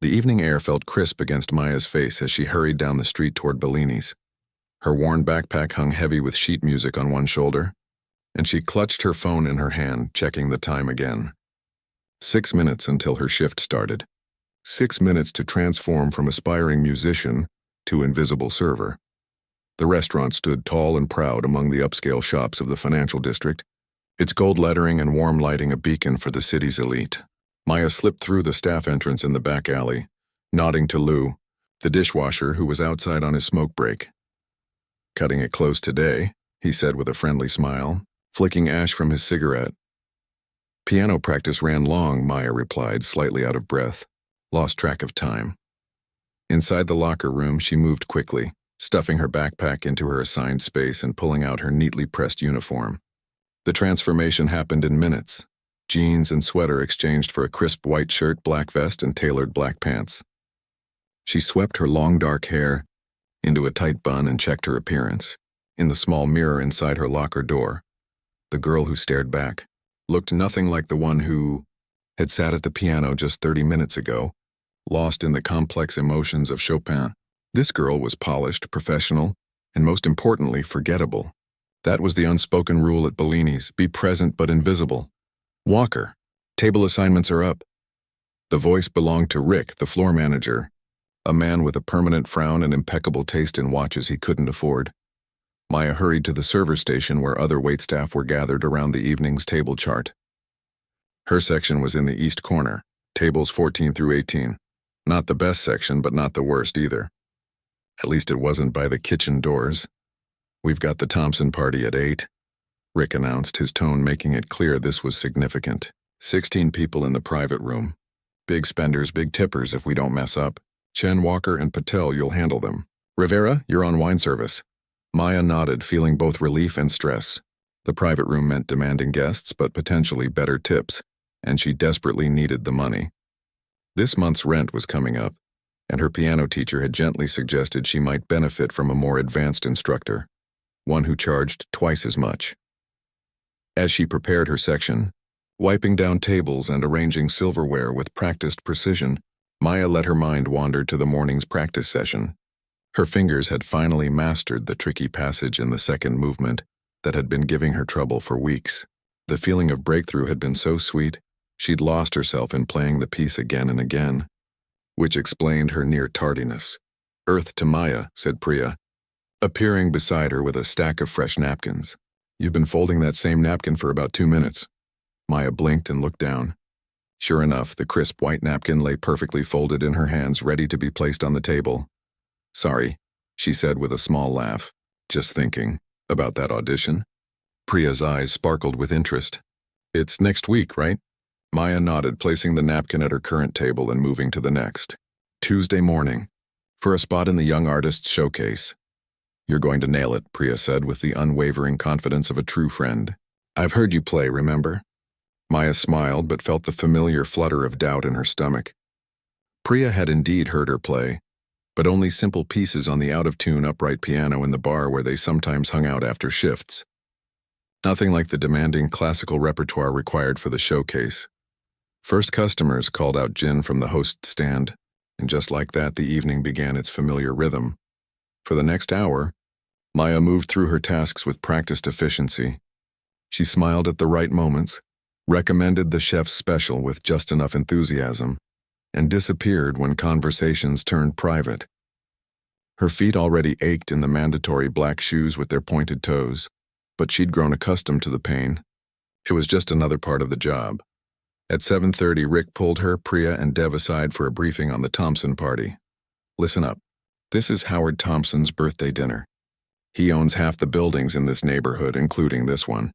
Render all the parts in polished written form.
The evening air felt crisp against Maya's face as she hurried down the street toward Bellini's. Her worn backpack hung heavy with sheet music on one shoulder, and she clutched her phone in her hand, checking the time again. 6 minutes until her shift started. 6 minutes to transform from aspiring musician to invisible server. The restaurant stood tall and proud among the upscale shops of the financial district, its gold lettering and warm lighting a beacon for the city's elite. Maya slipped through the staff entrance in the back alley, nodding to Lou, the dishwasher who was outside on his smoke break. "Cutting it close today," he said with a friendly smile, flicking ash from his cigarette. "Piano practice ran long," Maya replied, slightly out of breath. Lost track of time. Inside the locker room, she moved quickly, stuffing her backpack into her assigned space and pulling out her neatly pressed uniform. The transformation happened in minutes. Jeans and sweater exchanged for a crisp white shirt, black vest, and tailored black pants. She swept her long dark hair into a tight bun and checked her appearance. In the small mirror inside her locker door, the girl who stared back looked nothing like the one who had sat at the piano just 30 minutes ago, lost in the complex emotions of Chopin. This girl was polished, professional, and most importantly, forgettable. That was the unspoken rule at Bellini's: be present but invisible. "Walker, table assignments are up." The voice belonged to Rick, the floor manager, a man with a permanent frown and impeccable taste in watches he couldn't afford. Maya hurried to the server station where other waitstaff were gathered around the evening's table chart. Her section was in the east corner, tables 14 through 18. Not the best section, but not the worst either. At least it wasn't by the kitchen doors. "We've got the Thompson party at 8, Rick announced, his tone making it clear this was significant. 16 people in the private room. Big spenders, big tippers if we don't mess up. Chen, Walker, and Patel, you'll handle them. Rivera, you're on wine service." Maya nodded, feeling both relief and stress. The private room meant demanding guests, but potentially better tips, and she desperately needed the money. This month's rent was coming up, and her piano teacher had gently suggested she might benefit from a more advanced instructor, one who charged twice as much. As she prepared her section, wiping down tables and arranging silverware with practiced precision, Maya let her mind wander to the morning's practice session. Her fingers had finally mastered the tricky passage in the second movement that had been giving her trouble for weeks. The feeling of breakthrough had been so sweet, she'd lost herself in playing the piece again and again, which explained her near tardiness. "Earth to Maya," said Priya, appearing beside her with a stack of fresh napkins. "You've been folding that same napkin for about 2 minutes." Maya blinked and looked down. Sure enough, the crisp white napkin lay perfectly folded in her hands, ready to be placed on the table. "Sorry," she said with a small laugh. "Just thinking about that audition." Priya's eyes sparkled with interest. "It's next week, right?" Maya nodded, placing the napkin at her current table and moving to the next. "Tuesday morning, for a spot in the Young Artists Showcase." "You're going to nail it," Priya said with the unwavering confidence of a true friend. "I've heard you play, remember?" Maya smiled but felt the familiar flutter of doubt in her stomach. Priya had indeed heard her play, but only simple pieces on the out-of-tune upright piano in the bar where they sometimes hung out after shifts. Nothing like the demanding classical repertoire required for the showcase. First customers called out gin from the host's stand, and just like that the evening began its familiar rhythm. For the next hour, Maya moved through her tasks with practiced efficiency. She smiled at the right moments, recommended the chef's special with just enough enthusiasm, and disappeared when conversations turned private. Her feet already ached in the mandatory black shoes with their pointed toes, but she'd grown accustomed to the pain. It was just another part of the job. At 7:30, Rick pulled her, Priya, and Dev aside for a briefing on the Thompson party. "Listen up. This is Howard Thompson's birthday dinner. He owns half the buildings in this neighborhood, including this one.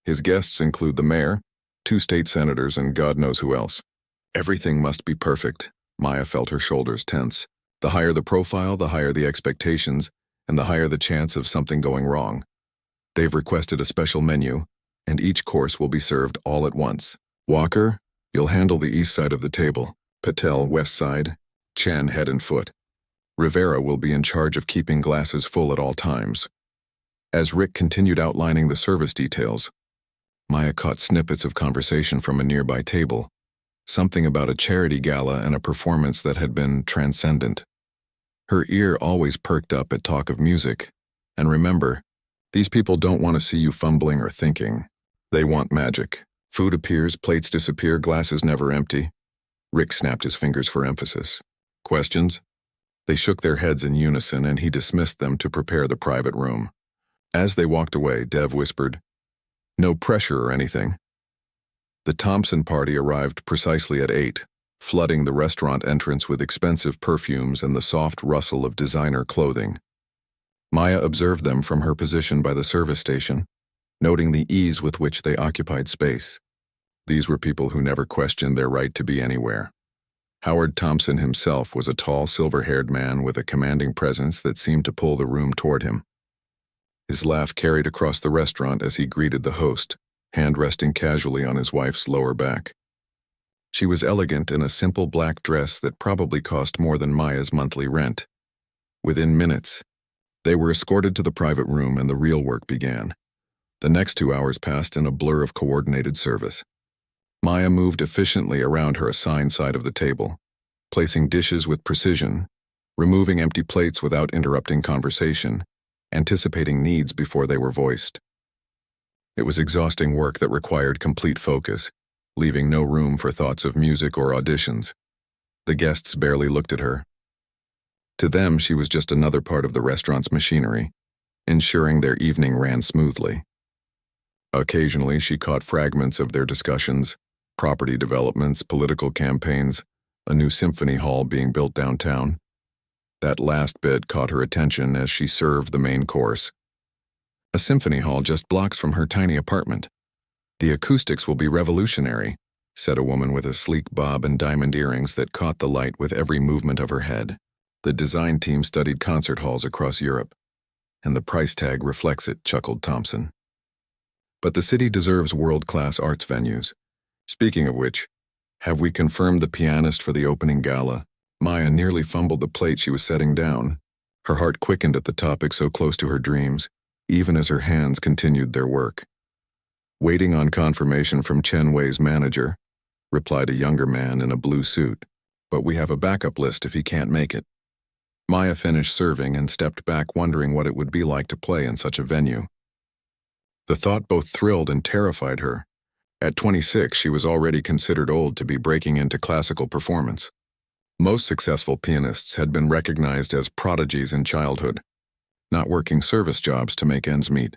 His guests include the mayor, 2 state senators, and God knows who else. Everything must be perfect." Maya felt her shoulders tense. The higher the profile, the higher the expectations, and the higher the chance of something going wrong. They've requested a special menu, and each course will be served all at once. "Walker, you'll handle the east side of the table. Patel, west side. Chan, head and foot. Rivera will be in charge of keeping glasses full at all times." As Rick continued outlining the service details, Maya caught snippets of conversation from a nearby table. something about a charity gala and a performance that had been transcendent. Her ear always perked up at talk of music. And remember, these people don't want to see you fumbling or thinking. They want magic. Food appears, plates disappear, glasses never empty. Rick snapped his fingers for emphasis. Questions? They shook their heads in unison, and he dismissed them to prepare the private room. As they walked away, Dev whispered, "No pressure or anything." The Thompson party arrived precisely at 8, flooding the restaurant entrance with expensive perfumes and the soft rustle of designer clothing. Maya observed them from her position by the service station, noting the ease with which they occupied space. These were people who never questioned their right to be anywhere. Howard Thompson himself was a tall, silver-haired man with a commanding presence that seemed to pull the room toward him. His laugh carried across the restaurant as he greeted the host, hand resting casually on his wife's lower back. She was elegant in a simple black dress that probably cost more than Maya's monthly rent. Within minutes, they were escorted to the private room and the real work began. The next 2 hours passed in a blur of coordinated service. Maya moved efficiently around her assigned side of the table, placing dishes with precision, removing empty plates without interrupting conversation, anticipating needs before they were voiced. It was exhausting work that required complete focus, leaving no room for thoughts of music or auditions. The guests barely looked at her. To them, she was just another part of the restaurant's machinery, ensuring their evening ran smoothly. Occasionally, she caught fragments of their discussions, property developments, political campaigns, a new symphony hall being built downtown. That last bit caught her attention as she served the main course. A symphony hall just blocks from her tiny apartment. "The acoustics will be revolutionary," said a woman with a sleek bob and diamond earrings that caught the light with every movement of her head. The design team studied concert halls across Europe. "And the price tag reflects it," chuckled Thompson. "But the city deserves world-class arts venues. Speaking of which, have we confirmed the pianist for the opening gala?" Maya nearly fumbled the plate she was setting down. Her heart quickened at the topic so close to her dreams, even as her hands continued their work. "Waiting on confirmation from Chen Wei's manager," replied a younger man in a blue suit. "But we have a backup list if he can't make it." Maya finished serving and stepped back, wondering what it would be like to play in such a venue. The thought both thrilled and terrified her. At 26, she was already considered old to be breaking into classical performance. Most successful pianists had been recognized as prodigies in childhood, not working service jobs to make ends meet.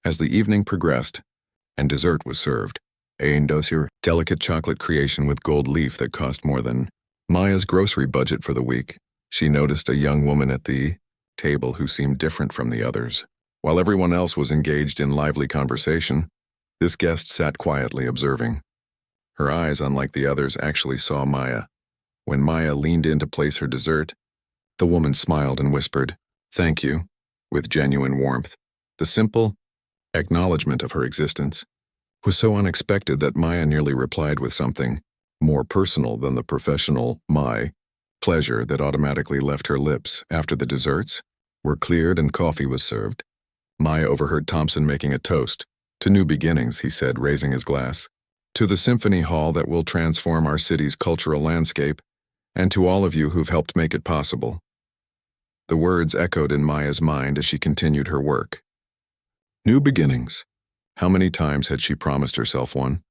As the evening progressed, and dessert was served, a dossier, delicate chocolate creation with gold leaf that cost more than Maya's grocery budget for the week, she noticed a young woman at the table who seemed different from the others. While everyone else was engaged in lively conversation, this guest sat quietly observing. Her eyes, unlike the others, actually saw Maya. When Maya leaned in to place her dessert, the woman smiled and whispered, "Thank you," with genuine warmth. The simple acknowledgement of her existence was so unexpected that Maya nearly replied with something more personal than the professional "my" pleasure that automatically left her lips. After the desserts were cleared and coffee was served, Maya overheard Thompson making a toast. "To new beginnings," he said, raising his glass. "To the symphony hall that will transform our city's cultural landscape, and to all of you who've helped make it possible." The words echoed in Maya's mind as she continued her work. New beginnings. How many times had she promised herself one,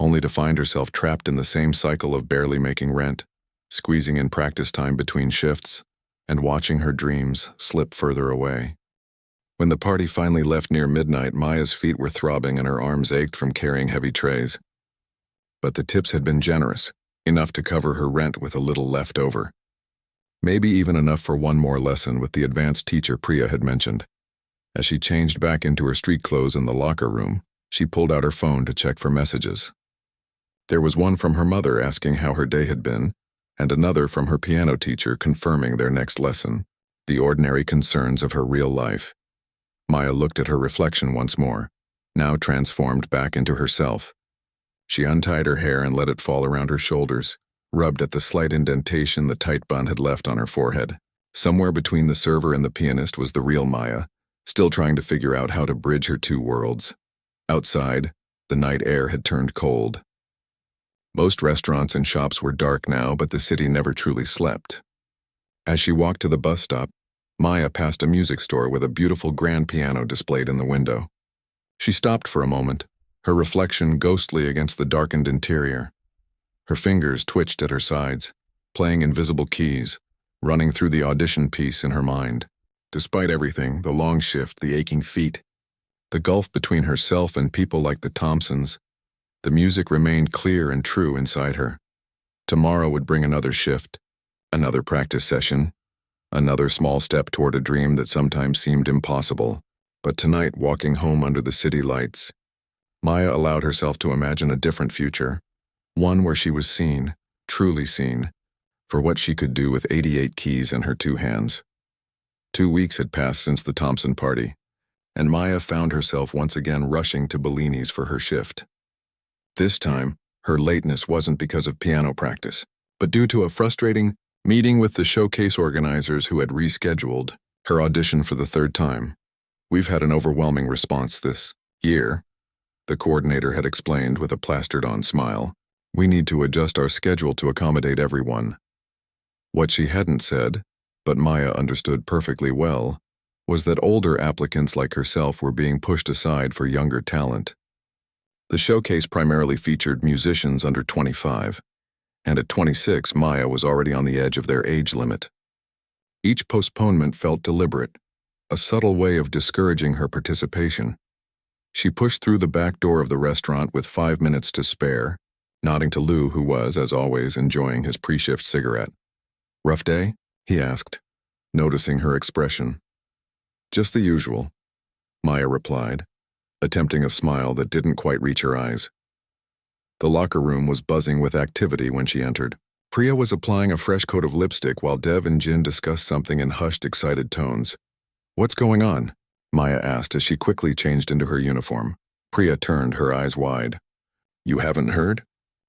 only to find herself trapped in the same cycle of barely making rent, squeezing in practice time between shifts, and watching her dreams slip further away. When the party finally left near midnight, Maya's feet were throbbing and her arms ached from carrying heavy trays. But the tips had been generous, enough to cover her rent with a little left over. Maybe even enough for one more lesson with the advanced teacher Priya had mentioned. As she changed back into her street clothes in the locker room, she pulled out her phone to check for messages. There was one from her mother asking how her day had been, and another from her piano teacher confirming their next lesson, the ordinary concerns of her real life. Maya looked at her reflection once more, now transformed back into herself. She untied her hair and let it fall around her shoulders, rubbed at the slight indentation the tight bun had left on her forehead. Somewhere between the server and the pianist was the real Maya, still trying to figure out how to bridge her two worlds. Outside, the night air had turned cold. Most restaurants and shops were dark now, but the city never truly slept. As she walked to the bus stop, Maya passed a music store with a beautiful grand piano displayed in the window. She stopped for a moment, her reflection ghostly against the darkened interior. Her fingers twitched at her sides, playing invisible keys, running through the audition piece in her mind. Despite everything, the long shift, the aching feet, the gulf between herself and people like the Thompsons, the music remained clear and true inside her. Tomorrow would bring another shift, another practice session, another small step toward a dream that sometimes seemed impossible. But tonight, walking home under the city lights, Maya allowed herself to imagine a different future, one where she was seen, truly seen, for what she could do with 88 keys in her two hands. 2 weeks had passed since the Thompson party, and Maya found herself once again rushing to Bellini's for her shift. This time, her lateness wasn't because of piano practice, but due to a frustrating meeting with the showcase organizers who had rescheduled her audition for the third time. "We've had an overwhelming response this year," the coordinator had explained with a plastered-on smile. "We need to adjust our schedule to accommodate everyone." What she hadn't said, but Maya understood perfectly well, was that older applicants like herself were being pushed aside for younger talent. The showcase primarily featured musicians under 25, and at 26, Maya was already on the edge of their age limit. Each postponement felt deliberate, a subtle way of discouraging her participation. She pushed through the back door of the restaurant with 5 minutes to spare, nodding to Lou, who was, as always, enjoying his pre-shift cigarette. "Rough day?" he asked, noticing her expression. "Just the usual," Maya replied, attempting a smile that didn't quite reach her eyes. The locker room was buzzing with activity when she entered. Priya was applying a fresh coat of lipstick while Dev and Jin discussed something in hushed, excited tones. "What's going on?" Maya asked as she quickly changed into her uniform. Priya turned, her eyes wide. "You haven't heard?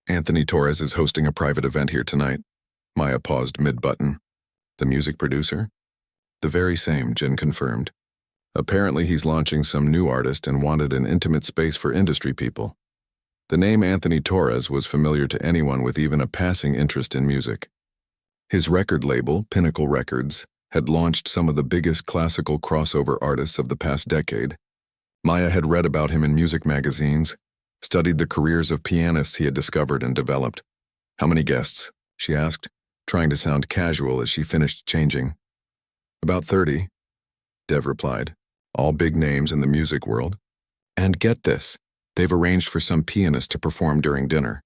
Anthony Torres is hosting a private event here tonight." Maya paused mid-button. "The music producer?" "The very same," Jin confirmed. "Apparently he's launching some new artist and wanted an intimate space for industry people." The name Anthony Torres was familiar to anyone with even a passing interest in music. His record label, Pinnacle Records, had launched some of the biggest classical crossover artists of the past decade. Maya had read about him in music magazines, studied the careers of pianists he had discovered and developed. "How many guests?" she asked, trying to sound casual as she finished changing. "About 30, Dev replied. "All big names in the music world. And get this, they've arranged for some pianist to perform during dinner."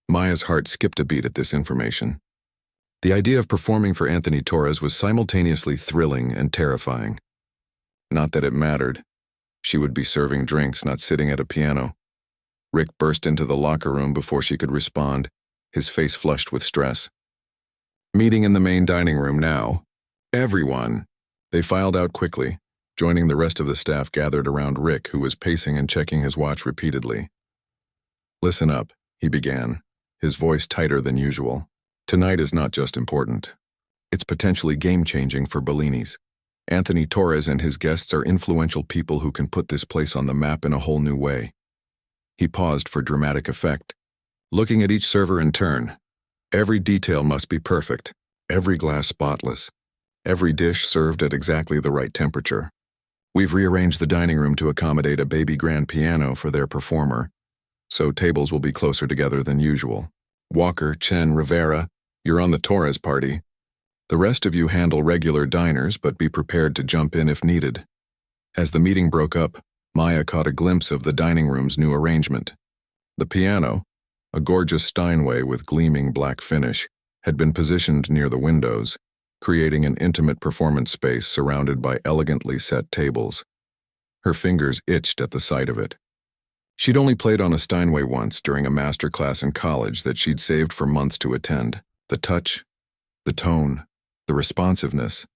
Maya's heart skipped a beat at this information. The idea of performing for Anthony Torres was simultaneously thrilling and terrifying. Not that it mattered. She would be serving drinks, not sitting at a piano. Rick burst into the locker room before she could respond, his face flushed with stress. "Meeting in the main dining room now. Everyone." They filed out quickly, joining the rest of the staff gathered around Rick, who was pacing and checking his watch repeatedly. "Listen up," he began, his voice tighter than usual. "Tonight is not just important. It's potentially game-changing for Bellini's. Anthony Torres and his guests are influential people who can put this place on the map in a whole new way." He paused for dramatic effect, looking at each server in turn. Every detail must be perfect, every glass spotless, every dish served at exactly the right temperature. "We've rearranged the dining room to accommodate a baby grand piano for their performer, so tables will be closer together than usual. Walker, Chen, Rivera, you're on the Torres party. The rest of you handle regular diners, but be prepared to jump in if needed." As the meeting broke up, Maya caught a glimpse of the dining room's new arrangement. The piano, a gorgeous Steinway with gleaming black finish, had been positioned near the windows, creating an intimate performance space surrounded by elegantly set tables. Her fingers itched at the sight of it. She'd only played on a Steinway once during a master class in college that she'd saved for months to attend. The touch, the tone, the responsiveness.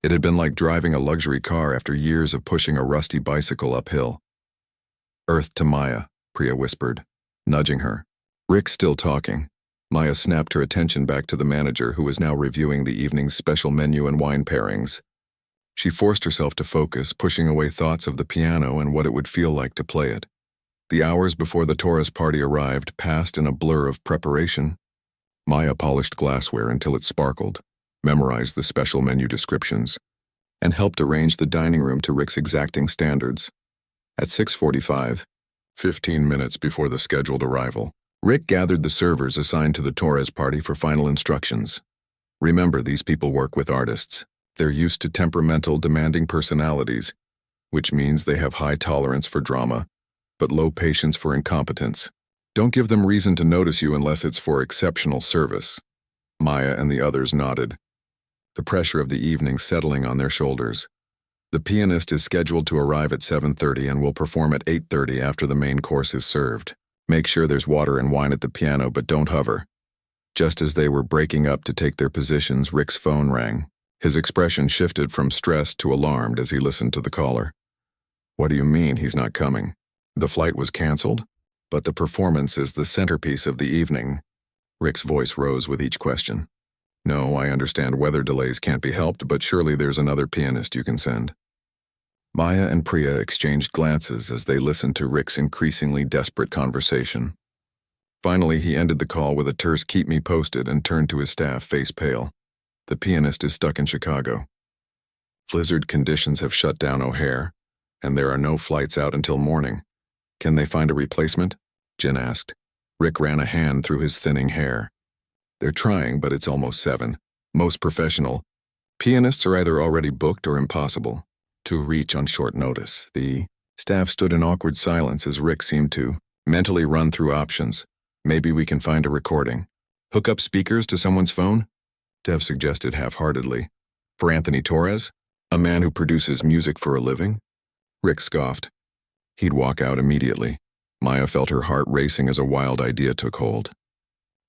It had been like driving a luxury car after years of pushing a rusty bicycle uphill. "Earth to Maya," Priya whispered, nudging her. Rick's still talking. Maya snapped her attention back to the manager, who was now reviewing the evening's special menu and wine pairings. She forced herself to focus, pushing away thoughts of the piano and what it would feel like to play it. The hours before the Torres party arrived passed in a blur of preparation. Maya polished glassware until it sparkled, memorized the special menu descriptions, and helped arrange the dining room to Rick's exacting standards. At 6:45, 15 minutes before the scheduled arrival, Rick gathered the servers assigned to the Torres party for final instructions. Remember, these people work with artists. They're used to temperamental, demanding personalities, which means they have high tolerance for drama, but low patience for incompetence. Don't give them reason to notice you unless it's for exceptional service. Maya and the others nodded, the pressure of the evening settling on their shoulders. The pianist is scheduled to arrive at 7:30 and will perform at 8:30 after the main course is served. Make sure there's water and wine at the piano, but don't hover. Just as they were breaking up to take their positions, Rick's phone rang. His expression shifted from stressed to alarmed as he listened to the caller. What do you mean he's not coming? The flight was canceled? But the performance is the centerpiece of the evening. Rick's voice rose with each question. No, I understand weather delays can't be helped, but surely there's another pianist you can send. Maya and Priya exchanged glances as they listened to Rick's increasingly desperate conversation. Finally, he ended the call with a terse "keep me posted" and turned to his staff, face pale. The pianist is stuck in Chicago. Blizzard conditions have shut down O'Hare, and there are no flights out until morning. Can they find a replacement? Jen asked. Rick ran a hand through his thinning hair. They're trying, but it's almost 7. Most professional pianists are either already booked or impossible to reach on short notice. The staff stood in awkward silence as Rick seemed to mentally run through options. Maybe we can find a recording. Hook up speakers to someone's phone? Dev suggested half-heartedly. For Anthony Torres? A man who produces music for a living? Rick scoffed. He'd walk out immediately. Maya felt her heart racing as a wild idea took hold.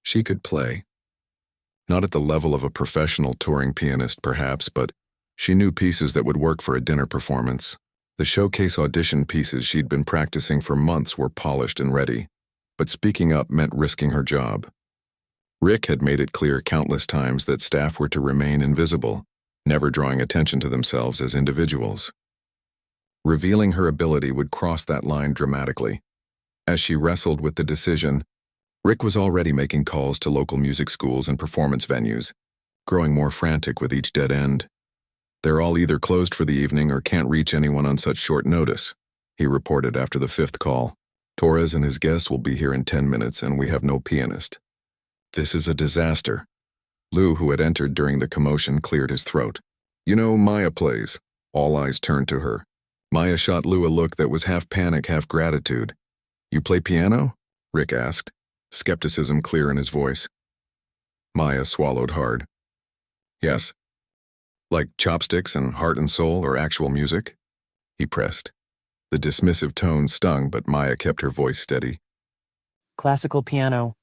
She could play. Not at the level of a professional touring pianist, perhaps, but she knew pieces that would work for a dinner performance. The showcase audition pieces she'd been practicing for months were polished and ready, but speaking up meant risking her job. Rick had made it clear countless times that staff were to remain invisible, never drawing attention to themselves as individuals. Revealing her ability would cross that line dramatically. As she wrestled with the decision, Rick was already making calls to local music schools and performance venues, growing more frantic with each dead end. They're all either closed for the evening or can't reach anyone on such short notice, he reported after the 5th call. Torres and his guests will be here in 10 minutes and we have no pianist. This is a disaster. Lou, who had entered during the commotion, cleared his throat. You know, Maya plays. All eyes turned to her. Maya shot Lou a look that was half panic, half gratitude. You play piano? Rick asked, skepticism clear in his voice. Maya swallowed hard. Yes. Like chopsticks and heart and soul or actual music? He pressed. The dismissive tone stung, but Maya kept her voice steady. Classical piano.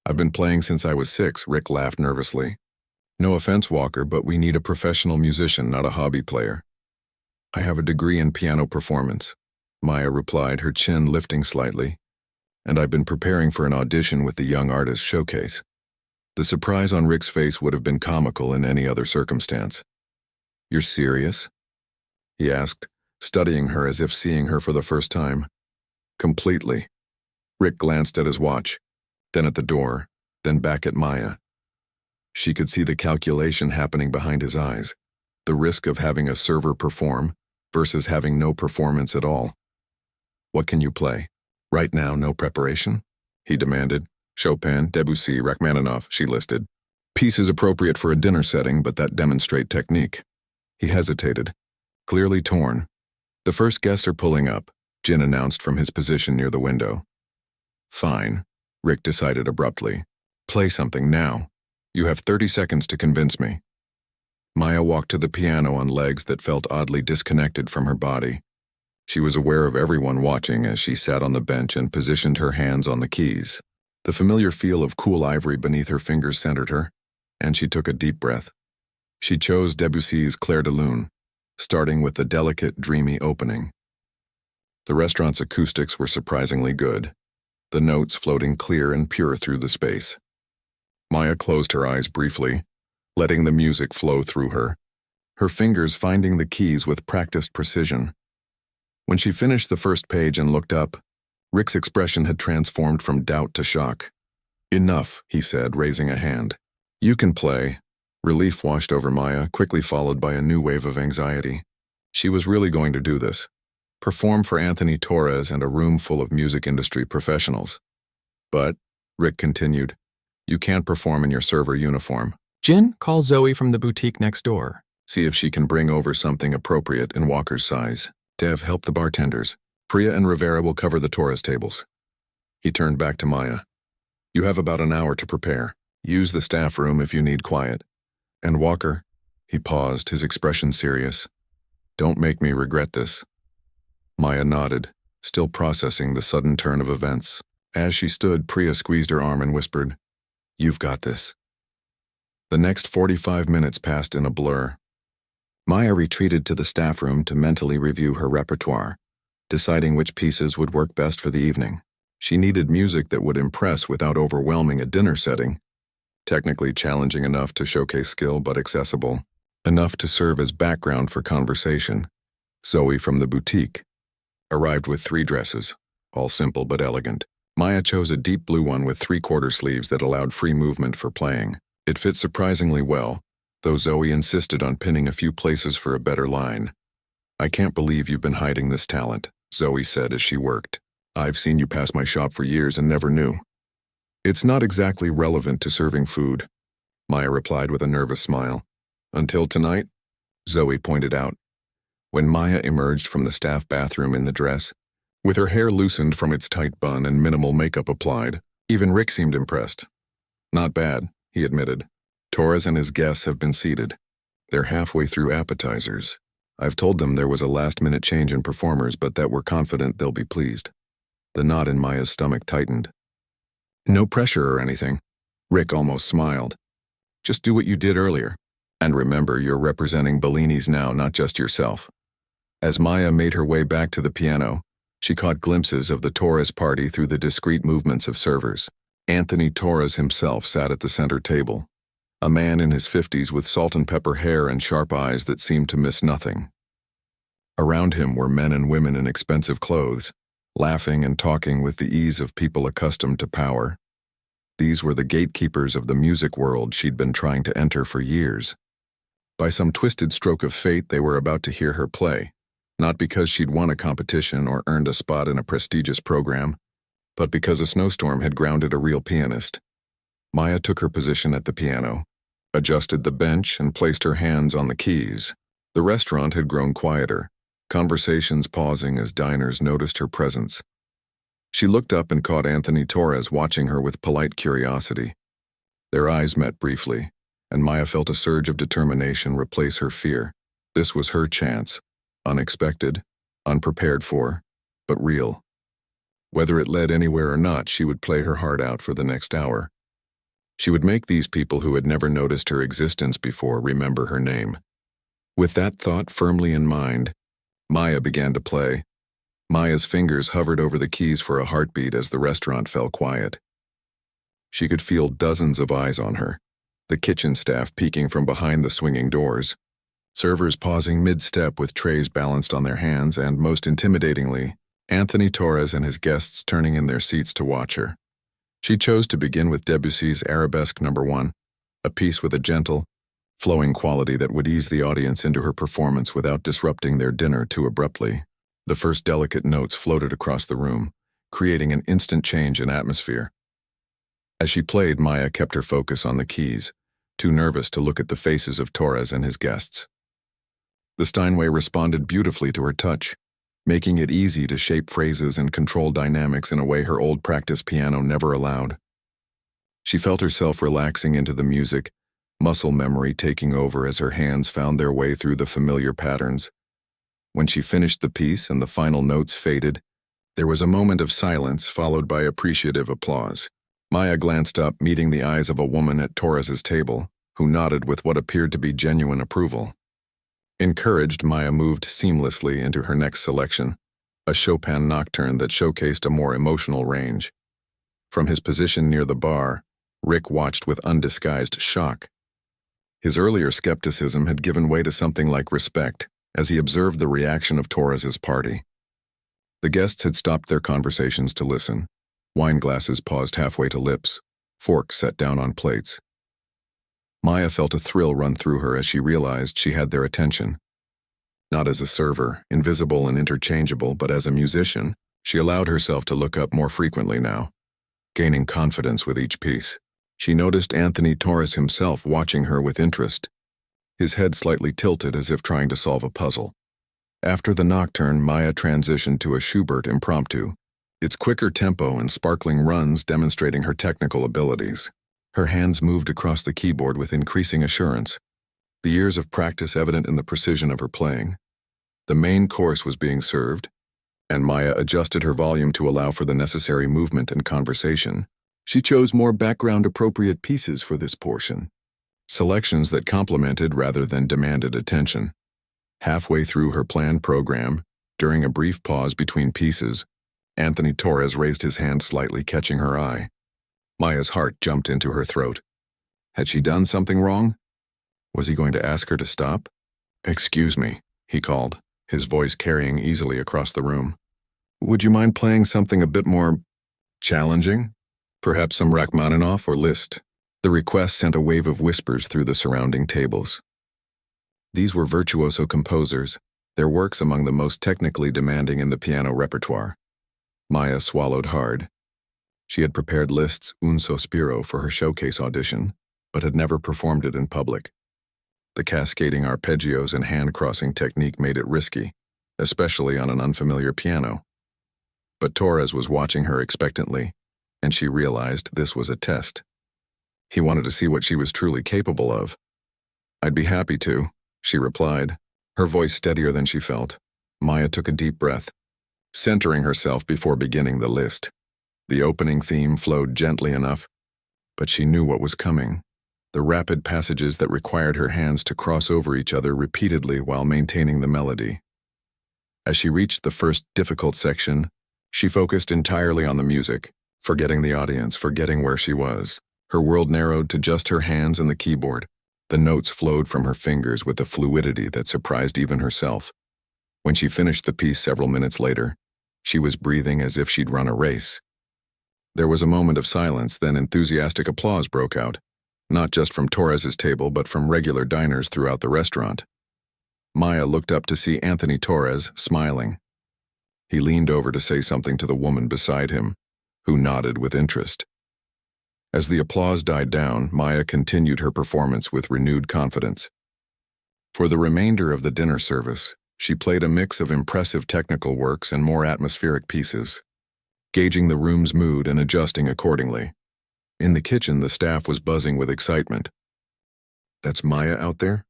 I've been playing since I was 6, Rick laughed nervously. No offense, Walker, but we need a professional musician, not a hobby player. I have a degree in piano performance, Maya replied, her chin lifting slightly. And I've been preparing for an audition with the Young Artist Showcase. The surprise on Rick's face would have been comical in any other circumstance. You're serious? He asked, studying her as if seeing her for the first time. Completely. Rick glanced at his watch, then at the door, then back at Maya. She could see the calculation happening behind his eyes, the risk of having a server perform versus having no performance at all. What can you play? Right now, no preparation? He demanded. Chopin, Debussy, Rachmaninoff, she listed. Pieces appropriate for a dinner setting, but that demonstrate technique. He hesitated, clearly torn. The first guests are pulling up, Jin announced from his position near the window. Fine, Rick decided abruptly. Play something now. You have 30 seconds to convince me. Maya walked to the piano on legs that felt oddly disconnected from her body. She was aware of everyone watching as she sat on the bench and positioned her hands on the keys. The familiar feel of cool ivory beneath her fingers centered her, and she took a deep breath. She chose Debussy's Clair de Lune, starting with the delicate, dreamy opening. The restaurant's acoustics were surprisingly good, the notes floating clear and pure through the space. Maya closed her eyes briefly, letting the music flow through her, her fingers finding the keys with practiced precision. When she finished the first page and looked up, Rick's expression had transformed from doubt to shock. "Enough," he said, raising a hand. "You can play." Relief washed over Maya, quickly followed by a new wave of anxiety. She was really going to do this. Perform for Anthony Torres and a room full of music industry professionals. "But," Rick continued, "you can't perform in your server uniform. Jin, call Zoe from the boutique next door. See if she can bring over something appropriate in Walker's size. Dev, help the bartenders. Priya and Rivera will cover the Torres tables." He turned back to Maya. "You have about an hour to prepare. Use the staff room if you need quiet. And Walker," he paused, his expression serious, "don't make me regret this." Maya nodded, still processing the sudden turn of events. As she stood, Priya squeezed her arm and whispered, "You've got this." The next 45 minutes passed in a blur. Maya retreated to the staff room to mentally review her repertoire, deciding which pieces would work best for the evening. She needed music that would impress without overwhelming a dinner setting, technically challenging enough to showcase skill but accessible, enough to serve as background for conversation. Zoe from the boutique arrived with 3 dresses, all simple but elegant. Maya chose a deep blue one with 3/4 sleeves that allowed free movement for playing. It fit surprisingly well, though Zoe insisted on pinning a few places for a better line. "I can't believe you've been hiding this talent," Zoe said as she worked. "I've seen you pass my shop for years and never knew." "It's not exactly relevant to serving food," Maya replied with a nervous smile. "Until tonight," Zoe pointed out. When Maya emerged from the staff bathroom in the dress, with her hair loosened from its tight bun and minimal makeup applied, even Rick seemed impressed. "Not bad," he admitted. "Torres and his guests have been seated. They're halfway through appetizers. I've told them there was a last-minute change in performers, but that we're confident they'll be pleased." The knot in Maya's stomach tightened. "No pressure or anything." Rick almost smiled. "Just do what you did earlier. And remember, you're representing Bellini's now, not just yourself." As Maya made her way back to the piano, she caught glimpses of the Torres party through the discreet movements of servers. Anthony Torres himself sat at the center table, a man in his 50s with salt and pepper hair and sharp eyes that seemed to miss nothing. Around him were men and women in expensive clothes, laughing and talking with the ease of people accustomed to power. These were the gatekeepers of the music world she'd been trying to enter for years. By some twisted stroke of fate, they were about to hear her play, not because she'd won a competition or earned a spot in a prestigious program, but because a snowstorm had grounded a real pianist. Maya took her position at the piano, adjusted the bench, and placed her hands on the keys. The restaurant had grown quieter, conversations pausing as diners noticed her presence. She looked up and caught Anthony Torres watching her with polite curiosity. Their eyes met briefly, and Maya felt a surge of determination replace her fear. This was her chance, unexpected, unprepared for, but real. Whether it led anywhere or not, she would play her heart out for the next hour. She would make these people who had never noticed her existence before remember her name. With that thought firmly in mind, Maya began to play. Maya's fingers hovered over the keys for a heartbeat as the restaurant fell quiet. She could feel dozens of eyes on her, the kitchen staff peeking from behind the swinging doors, servers pausing mid-step with trays balanced on their hands, and, most intimidatingly, Anthony Torres and his guests turning in their seats to watch her. She chose to begin with Debussy's Arabesque No. 1, a piece with a gentle, flowing quality that would ease the audience into her performance without disrupting their dinner too abruptly. The first delicate notes floated across the room, creating an instant change in atmosphere. As she played, Maya kept her focus on the keys, too nervous to look at the faces of Torres and his guests. The Steinway responded beautifully to her touch, making it easy to shape phrases and control dynamics in a way her old practice piano never allowed. She felt herself relaxing into the music, muscle memory taking over as her hands found their way through the familiar patterns. When she finished the piece and the final notes faded, there was a moment of silence followed by appreciative applause. Maya glanced up, meeting the eyes of a woman at Torres's table, who nodded with what appeared to be genuine approval. Encouraged, Maya moved seamlessly into her next selection, a Chopin nocturne that showcased a more emotional range. From his position near the bar, Rick watched with undisguised shock. His earlier skepticism had given way to something like respect as he observed the reaction of Torres's party. The guests had stopped their conversations to listen. Wine glasses paused halfway to lips, forks set down on plates. Maya felt a thrill run through her as she realized she had their attention. Not as a server, invisible and interchangeable, but as a musician, she allowed herself to look up more frequently now, gaining confidence with each piece. She noticed Anthony Torres himself watching her with interest, his head slightly tilted as if trying to solve a puzzle. After the nocturne, Maya transitioned to a Schubert impromptu, its quicker tempo and sparkling runs demonstrating her technical abilities. Her hands moved across the keyboard with increasing assurance, the years of practice evident in the precision of her playing. The main course was being served, and Maya adjusted her volume to allow for the necessary movement and conversation. She chose more background-appropriate pieces for this portion, selections that complemented rather than demanded attention. Halfway through her planned program, during a brief pause between pieces, Anthony Torres raised his hand slightly, catching her eye. Maya's heart jumped into her throat. Had she done something wrong? Was he going to ask her to stop? "Excuse me," he called, his voice carrying easily across the room. "Would you mind playing something a bit more challenging? Perhaps some Rachmaninoff or Liszt?" The request sent a wave of whispers through the surrounding tables. These were virtuoso composers, their works among the most technically demanding in the piano repertoire. Maya swallowed hard. She had prepared Liszt's Un Sospiro for her showcase audition, but had never performed it in public. The cascading arpeggios and hand-crossing technique made it risky, especially on an unfamiliar piano. But Torres was watching her expectantly, and she realized this was a test. He wanted to see what she was truly capable of. "I'd be happy to," she replied, her voice steadier than she felt. Maya took a deep breath, centering herself before beginning the list. The opening theme flowed gently enough, but she knew what was coming. The rapid passages that required her hands to cross over each other repeatedly while maintaining the melody. As she reached the first difficult section, she focused entirely on the music, forgetting the audience, forgetting where she was. Her world narrowed to just her hands and the keyboard. The notes flowed from her fingers with a fluidity that surprised even herself. When she finished the piece several minutes later, she was breathing as if she'd run a race. There was a moment of silence, then enthusiastic applause broke out, not just from Torres's table but from regular diners throughout the restaurant. Maya looked up to see Anthony Torres smiling. He leaned over to say something to the woman beside him, who nodded with interest. As the applause died down, Maya continued her performance with renewed confidence. For the remainder of the dinner service, she played a mix of impressive technical works and more atmospheric pieces, gauging the room's mood and adjusting accordingly. In the kitchen, the staff was buzzing with excitement. "That's Maya out there?"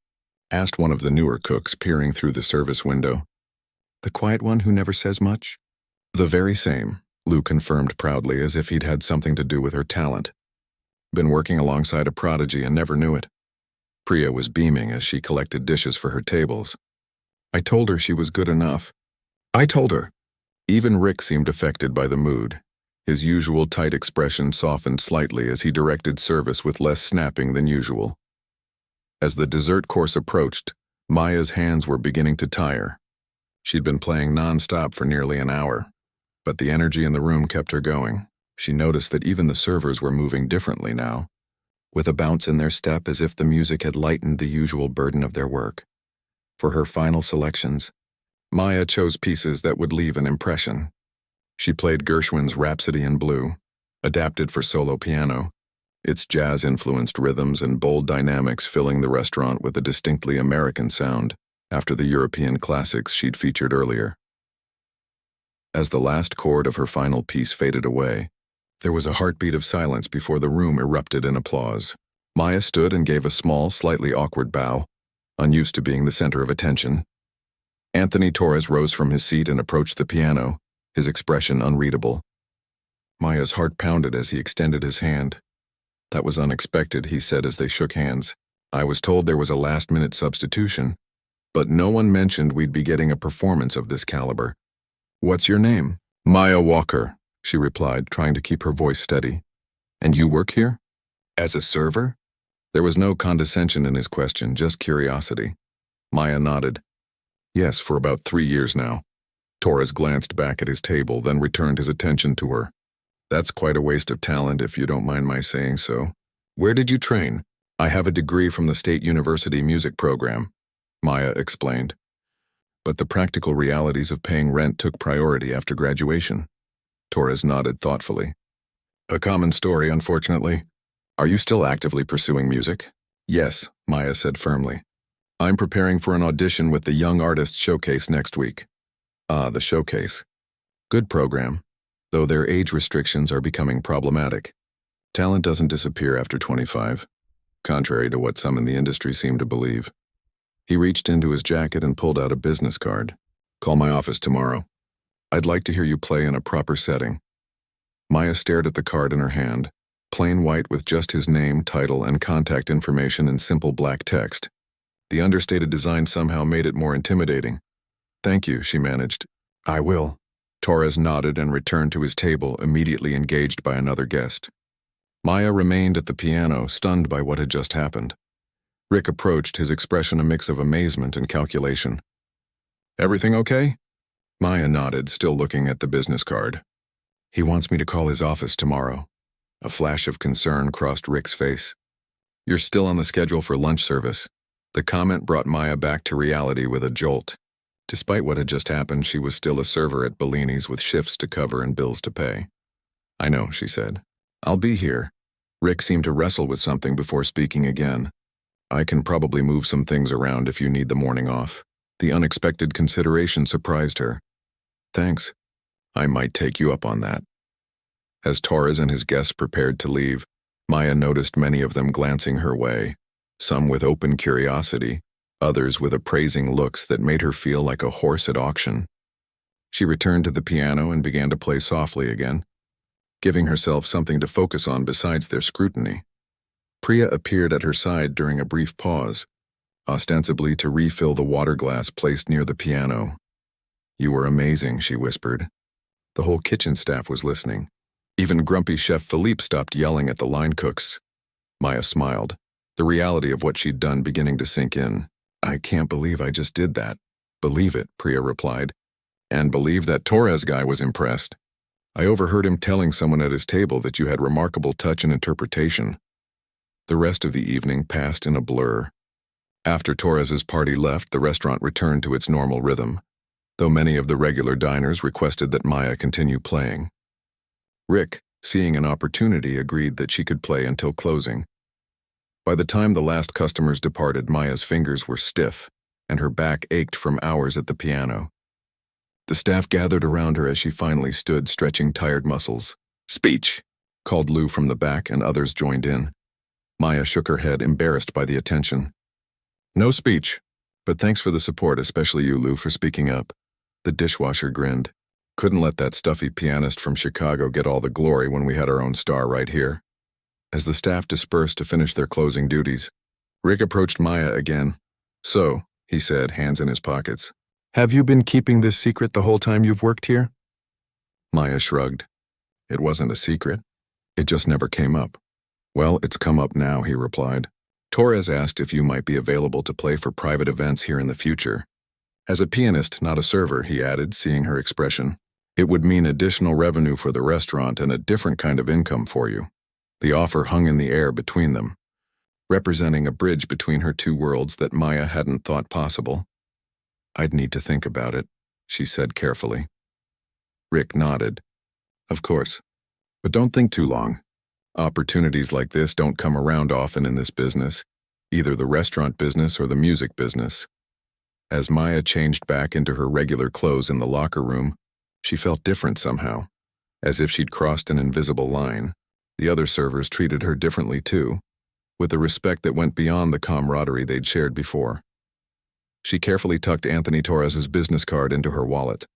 asked one of the newer cooks, peering through the service window. "The quiet one who never says much?" "The very same," Lou confirmed proudly, as if he'd had something to do with her talent. "Been working alongside a prodigy and never knew it." Priya was beaming as she collected dishes for her tables. "I told her she was good enough." "I told her." Even Rick seemed affected by the mood. His usual tight expression softened slightly as he directed service with less snapping than usual. As the dessert course approached, Maya's hands were beginning to tire. She'd been playing non-stop for nearly an hour, but the energy in the room kept her going. She noticed that even the servers were moving differently now, with a bounce in their step as if the music had lightened the usual burden of their work. For her final selections, Maya chose pieces that would leave an impression. She played Gershwin's Rhapsody in Blue, adapted for solo piano, its jazz-influenced rhythms and bold dynamics filling the restaurant with a distinctly American sound after the European classics she'd featured earlier. As the last chord of her final piece faded away, there was a heartbeat of silence before the room erupted in applause. Maya stood and gave a small, slightly awkward bow, unused to being the center of attention. Anthony Torres rose from his seat and approached the piano, his expression unreadable. Maya's heart pounded as he extended his hand. "That was unexpected," he said as they shook hands. "I was told there was a last-minute substitution, but no one mentioned we'd be getting a performance of this caliber." "What's your name?" "Maya Walker," she replied, trying to keep her voice steady. "And you work here?" "As a server?" There was no condescension in his question, just curiosity. Maya nodded. "Yes, for about 3 years now." Torres glanced back at his table, then returned his attention to her. That's quite a waste of talent, if you don't mind my saying so. Where did you train? I have a degree from the State University music program, Maya explained. But the practical realities of paying rent took priority after graduation. Torres nodded thoughtfully. A common story, unfortunately. Are you still actively pursuing music? Yes, Maya said firmly. I'm preparing for an audition with the Young Artists Showcase next week. Ah, the showcase. Good program, though their age restrictions are becoming problematic. Talent doesn't disappear after 25, contrary to what some in the industry seem to believe. He reached into his jacket and pulled out a business card. Call my office tomorrow. I'd like to hear you play in a proper setting. Maya stared at the card in her hand, plain white with just his name, title, and contact information in simple black text. The understated design somehow made it more intimidating. Thank you, she managed. I will. Torres nodded and returned to his table, immediately engaged by another guest. Maya remained at the piano, stunned by what had just happened. Rick approached, his expression a mix of amazement and calculation. Everything okay? Maya nodded, still looking at the business card. He wants me to call his office tomorrow. A flash of concern crossed Rick's face. You're still on the schedule for lunch service. The comment brought Maya back to reality with a jolt. Despite what had just happened, she was still a server at Bellini's with shifts to cover and bills to pay. I know, she said. I'll be here. Rick seemed to wrestle with something before speaking again. I can probably move some things around if you need the morning off. The unexpected consideration surprised her. Thanks. I might take you up on that. As Torres and his guests prepared to leave, Maya noticed many of them glancing her way, some with open curiosity, others with appraising looks that made her feel like a horse at auction. She returned to the piano and began to play softly again, giving herself something to focus on besides their scrutiny. Priya appeared at her side during a brief pause, ostensibly to refill the water glass placed near the piano. You were amazing, she whispered. The whole kitchen staff was listening. Even grumpy Chef Philippe stopped yelling at the line cooks. Maya smiled, the reality of what she'd done beginning to sink in. I can't believe I just did that. Believe it, Priya replied. And believe that Torres guy was impressed. I overheard him telling someone at his table that you had remarkable touch and interpretation. The rest of the evening passed in a blur. After Torres's party left, the restaurant returned to its normal rhythm, though many of the regular diners requested that Maya continue playing. Rick, seeing an opportunity, agreed that she could play until closing. By the time the last customers departed, Maya's fingers were stiff, and her back ached from hours at the piano. The staff gathered around her as she finally stood, stretching tired muscles. Speech, called Lou from the back, and others joined in. Maya shook her head, embarrassed by the attention. No speech, but thanks for the support, especially you, Lou, for speaking up. The dishwasher grinned. Couldn't let that stuffy pianist from Chicago get all the glory when we had our own star right here. As the staff dispersed to finish their closing duties, Rick approached Maya again. So, he said, hands in his pockets, have you been keeping this secret the whole time you've worked here? Maya shrugged. It wasn't a secret. It just never came up. Well, it's come up now, he replied. Torres asked if you might be available to play for private events here in the future. As a pianist, not a server, he added, seeing her expression. It would mean additional revenue for the restaurant and a different kind of income for you. The offer hung in the air between them, representing a bridge between her two worlds that Maya hadn't thought possible. I'd need to think about it, she said carefully. Rick nodded. Of course. But don't think too long. Opportunities like this don't come around often in this business, either the restaurant business or the music business. As Maya changed back into her regular clothes in the locker room, she felt different somehow, as if she'd crossed an invisible line. The other servers treated her differently too, with a respect that went beyond the camaraderie they'd shared before. She carefully tucked Anthony Torres's business card into her wallet,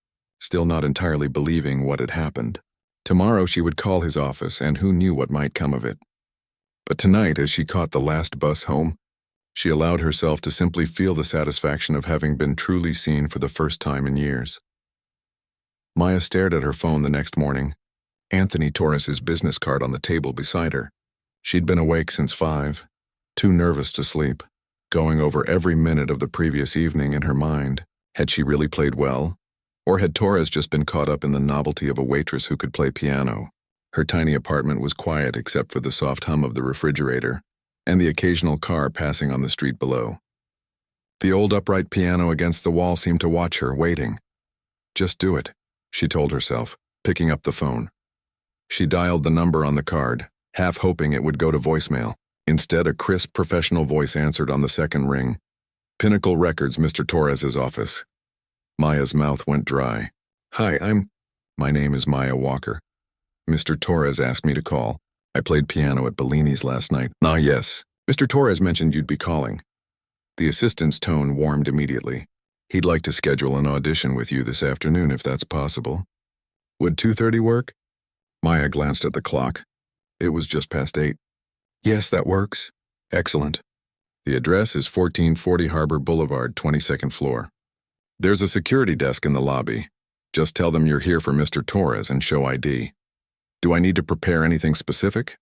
still not entirely believing what had happened. Tomorrow she would call his office, and who knew what might come of it. But tonight, as she caught the last bus home, she allowed herself to simply feel the satisfaction of having been truly seen for the first time in years. Maya stared at her phone the next morning, Anthony Torres's business card on the table beside her. She'd been awake since 5, too nervous to sleep, going over every minute of the previous evening in her mind. Had she really played well? Or had Torres just been caught up in the novelty of a waitress who could play piano? Her tiny apartment was quiet except for the soft hum of the refrigerator and the occasional car passing on the street below. The old upright piano against the wall seemed to watch her, waiting. Just do it, she told herself, picking up the phone. She dialed the number on the card, half hoping it would go to voicemail. Instead, a crisp professional voice answered on the second ring. Pinnacle Records, Mr. Torres's office. Maya's mouth went dry. Hi, My name is Maya Walker. Mr. Torres asked me to call. I played piano at Bellini's last night. Ah, yes. Mr. Torres mentioned you'd be calling. The assistant's tone warmed immediately. He'd like to schedule an audition with you this afternoon if that's possible. Would 2:30 work? Maya glanced at the clock. It was just past 8. Yes, that works. Excellent. The address is 1440 Harbor Boulevard, 22nd floor. There's a security desk in the lobby. Just tell them you're here for Mr. Torres and show ID. Do I need to prepare anything specific?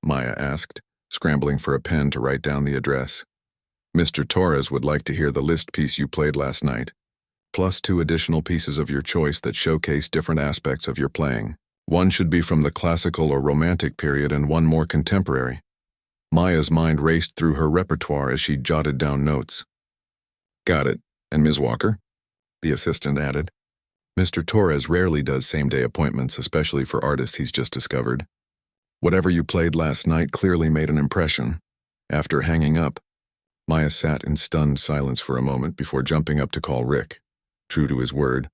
Maya asked, scrambling for a pen to write down the address. Mr. Torres would like to hear the Liszt piece you played last night, plus 2 additional pieces of your choice that showcase different aspects of your playing. One should be from the classical or romantic period and one more contemporary. Maya's mind raced through her repertoire as she jotted down notes. Got it. And Ms. Walker? The assistant added. Mr. Torres rarely does same-day appointments, especially for artists he's just discovered. Whatever you played last night clearly made an impression. After hanging up, Maya sat in stunned silence for a moment before jumping up to call Rick. True to his word,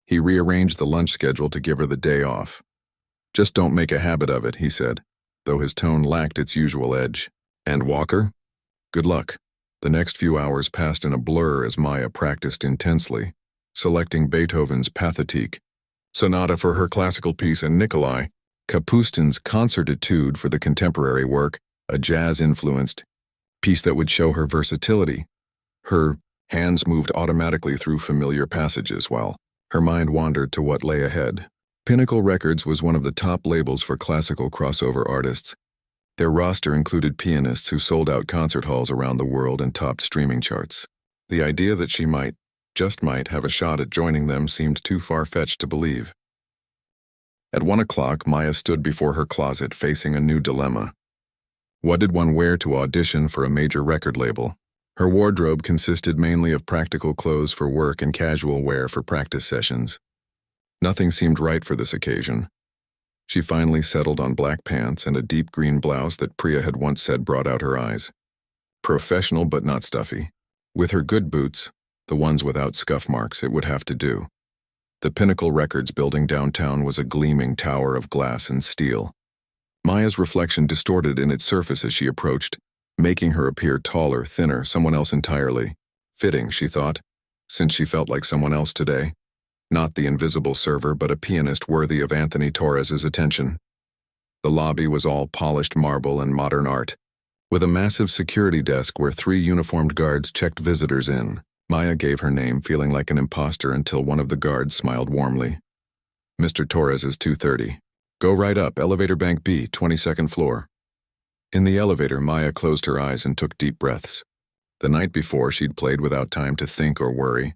he rearranged the lunch schedule to give her the day off. Just don't make a habit of it, he said, though his tone lacked its usual edge. And Walker? Good luck. The next few hours passed in a blur as Maya practiced intensely, selecting Beethoven's Pathetique, sonata for her classical piece, and Nikolai, Kapustin's concert etude for the contemporary work, a jazz-influenced piece that would show her versatility. Her hands moved automatically through familiar passages while her mind wandered to what lay ahead. Pinnacle Records was one of the top labels for classical crossover artists. Their roster included pianists who sold out concert halls around the world and topped streaming charts. The idea that she might, just might, have a shot at joining them seemed too far-fetched to believe. At 1 o'clock, Maya stood before her closet facing a new dilemma. What did one wear to audition for a major record label? Her wardrobe consisted mainly of practical clothes for work and casual wear for practice sessions. Nothing seemed right for this occasion. She finally settled on black pants and a deep green blouse that Priya had once said brought out her eyes. Professional but not stuffy. With her good boots, the ones without scuff marks, it would have to do. The Pinnacle Records building downtown was a gleaming tower of glass and steel. Maya's reflection distorted in its surface as she approached, making her appear taller, thinner, someone else entirely. Fitting, she thought, since she felt like someone else today. Not the invisible server, but a pianist worthy of Anthony Torres's attention. The lobby was all polished marble and modern art, with a massive security desk where 3 uniformed guards checked visitors in. Maya gave her name, feeling like an imposter, until one of the guards smiled warmly. Mr. Torres is 2:30. Go right up, elevator bank B, 22nd floor. In the elevator, Maya closed her eyes and took deep breaths. The night before, she'd played without time to think or worry.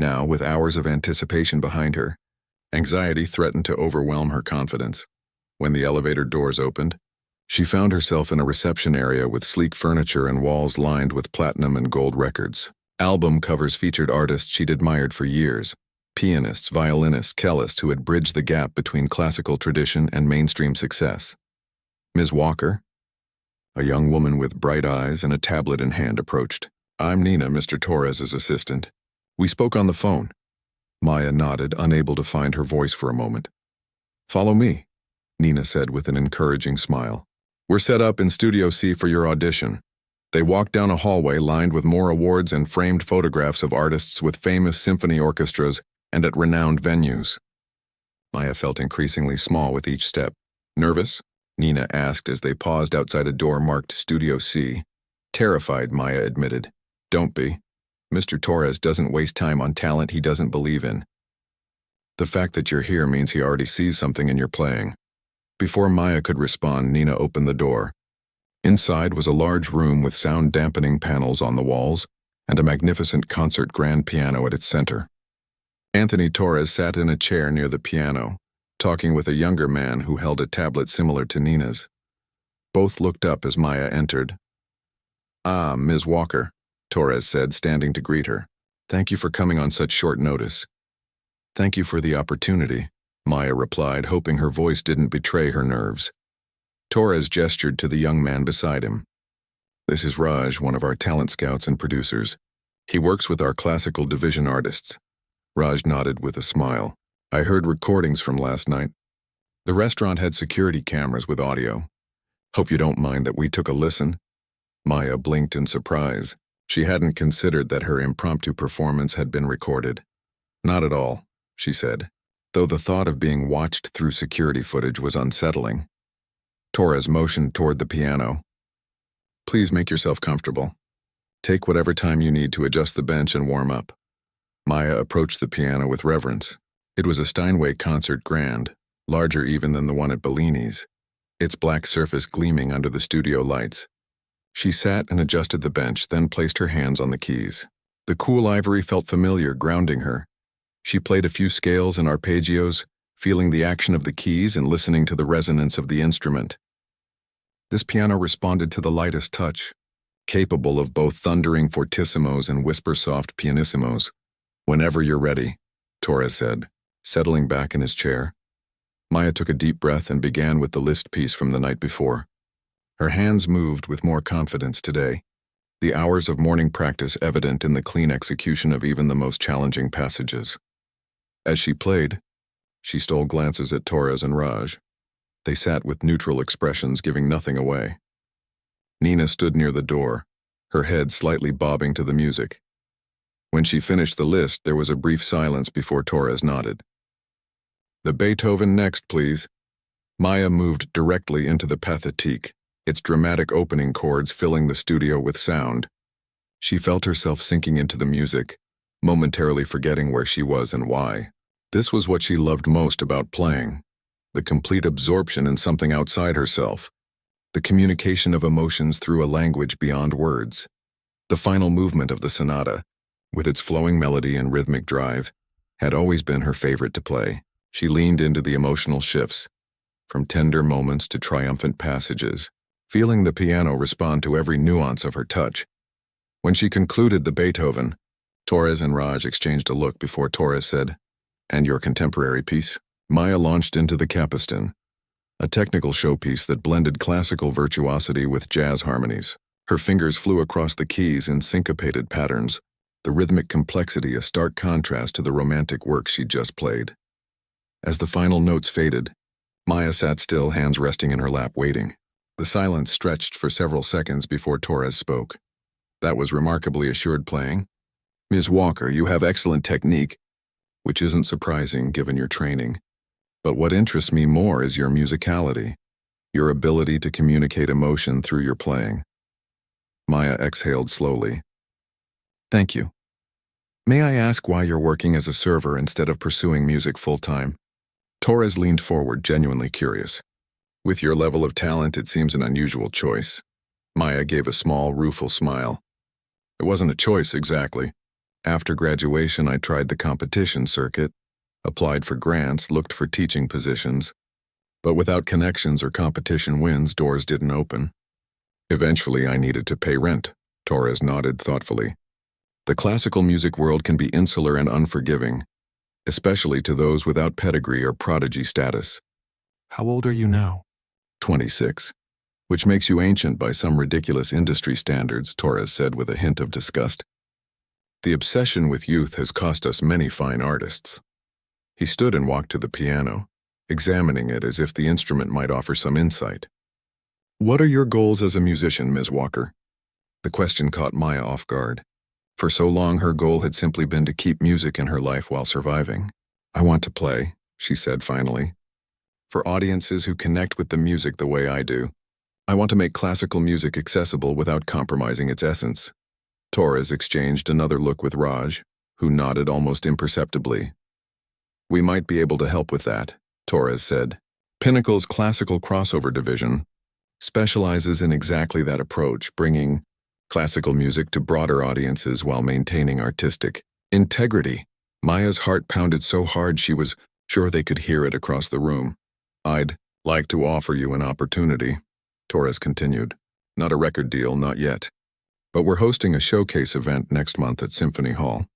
Now, with hours of anticipation behind her, anxiety threatened to overwhelm her confidence. When the elevator doors opened, she found herself in a reception area with sleek furniture and walls lined with platinum and gold records. Album covers featured artists she'd admired for years, pianists, violinists, cellists who had bridged the gap between classical tradition and mainstream success. Ms. Walker? A young woman with bright eyes and a tablet in hand approached. I'm Nina, Mr. Torres's assistant. We spoke on the phone. Maya nodded, unable to find her voice for a moment. Follow me, Nina said with an encouraging smile. We're set up in Studio C for your audition. They walked down a hallway lined with more awards and framed photographs of artists with famous symphony orchestras and at renowned venues. Maya felt increasingly small with each step. Nervous? Nina asked as they paused outside a door marked Studio C. Terrified, Maya admitted. Don't be. Mr. Torres doesn't waste time on talent he doesn't believe in. The fact that you're here means he already sees something in your playing. Before Maya could respond, Nina opened the door. Inside was a large room with sound-dampening panels on the walls and a magnificent concert grand piano at its center. Anthony Torres sat in a chair near the piano, talking with a younger man who held a tablet similar to Nina's. Both looked up as Maya entered. "Ah, Ms. Walker," Torres said, standing to greet her. "Thank you for coming on such short notice." "Thank you for the opportunity," Maya replied, hoping her voice didn't betray her nerves. Torres gestured to the young man beside him. "This is Raj, one of our talent scouts and producers. He works with our classical division artists." Raj nodded with a smile. "I heard recordings from last night. The restaurant had security cameras with audio. Hope you don't mind that we took a listen." Maya blinked in surprise. She hadn't considered that her impromptu performance had been recorded. "Not at all," she said, though the thought of being watched through security footage was unsettling. Torres motioned toward the piano. "Please make yourself comfortable. Take whatever time you need to adjust the bench and warm up." Maya approached the piano with reverence. It was a Steinway concert grand, larger even than the one at Bellini's, its black surface gleaming under the studio lights. She sat and adjusted the bench, then placed her hands on the keys. The cool ivory felt familiar, grounding her. She played a few scales and arpeggios, feeling the action of the keys and listening to the resonance of the instrument. This piano responded to the lightest touch, capable of both thundering fortissimos and whisper-soft pianissimos. "Whenever you're ready," Torres said, settling back in his chair. Maya took a deep breath and began with the Liszt piece from the night before. Her hands moved with more confidence today, the hours of morning practice evident in the clean execution of even the most challenging passages. As she played, she stole glances at Torres and Raj. They sat with neutral expressions, giving nothing away. Nina stood near the door, her head slightly bobbing to the music. When she finished the list, there was a brief silence before Torres nodded. "The Beethoven next, please." Maya moved directly into the Pathétique, its dramatic opening chords filling the studio with sound. She felt herself sinking into the music, momentarily forgetting where she was and why. This was what she loved most about playing, the complete absorption in something outside herself, the communication of emotions through a language beyond words. The final movement of the sonata, with its flowing melody and rhythmic drive, had always been her favorite to play. She leaned into the emotional shifts, from tender moments to triumphant passages, feeling the piano respond to every nuance of her touch. When she concluded the Beethoven, Torres and Raj exchanged a look before Torres said, "And your contemporary piece?" Maya launched into the Capistan, a technical showpiece that blended classical virtuosity with jazz harmonies. Her fingers flew across the keys in syncopated patterns, the rhythmic complexity a stark contrast to the romantic work she'd just played. As the final notes faded, Maya sat still, hands resting in her lap, waiting. The silence stretched for several seconds before Torres spoke. "That was remarkably assured playing. Ms. Walker, you have excellent technique, which isn't surprising given your training. But what interests me more is your musicality, your ability to communicate emotion through your playing." Maya exhaled slowly. "Thank you. May I ask why you're working as a server instead of pursuing music full-time?" Torres leaned forward, genuinely curious. "With your level of talent, it seems an unusual choice." Maya gave a small, rueful smile. "It wasn't a choice, exactly. After graduation, I tried the competition circuit, applied for grants, looked for teaching positions. But without connections or competition wins, doors didn't open. Eventually, I needed to pay rent." Torres nodded thoughtfully. "The classical music world can be insular and unforgiving, especially to those without pedigree or prodigy status." How old are you now? 26. "Which makes you ancient by some ridiculous industry standards," Torres said with a hint of disgust. "The obsession with youth has cost us many fine artists." He stood and walked to the piano, examining it as if the instrument might offer some insight. "What are your goals as a musician, Ms. Walker?" The question caught Maya off guard. For so long, her goal had simply been to keep music in her life while surviving. "I want to play," she said finally, "for audiences who connect with the music the way I do. I want to make classical music accessible without compromising its essence." Torres exchanged another look with Raj, who nodded almost imperceptibly. "We might be able to help with that," Torres said. "Pinnacle's classical crossover division specializes in exactly that approach, bringing classical music to broader audiences while maintaining artistic integrity." Maya's heart pounded so hard she was sure they could hear it across the room. "I'd like to offer you an opportunity," Torres continued. "Not a record deal, not yet. But we're hosting a showcase event next month at Symphony Hall.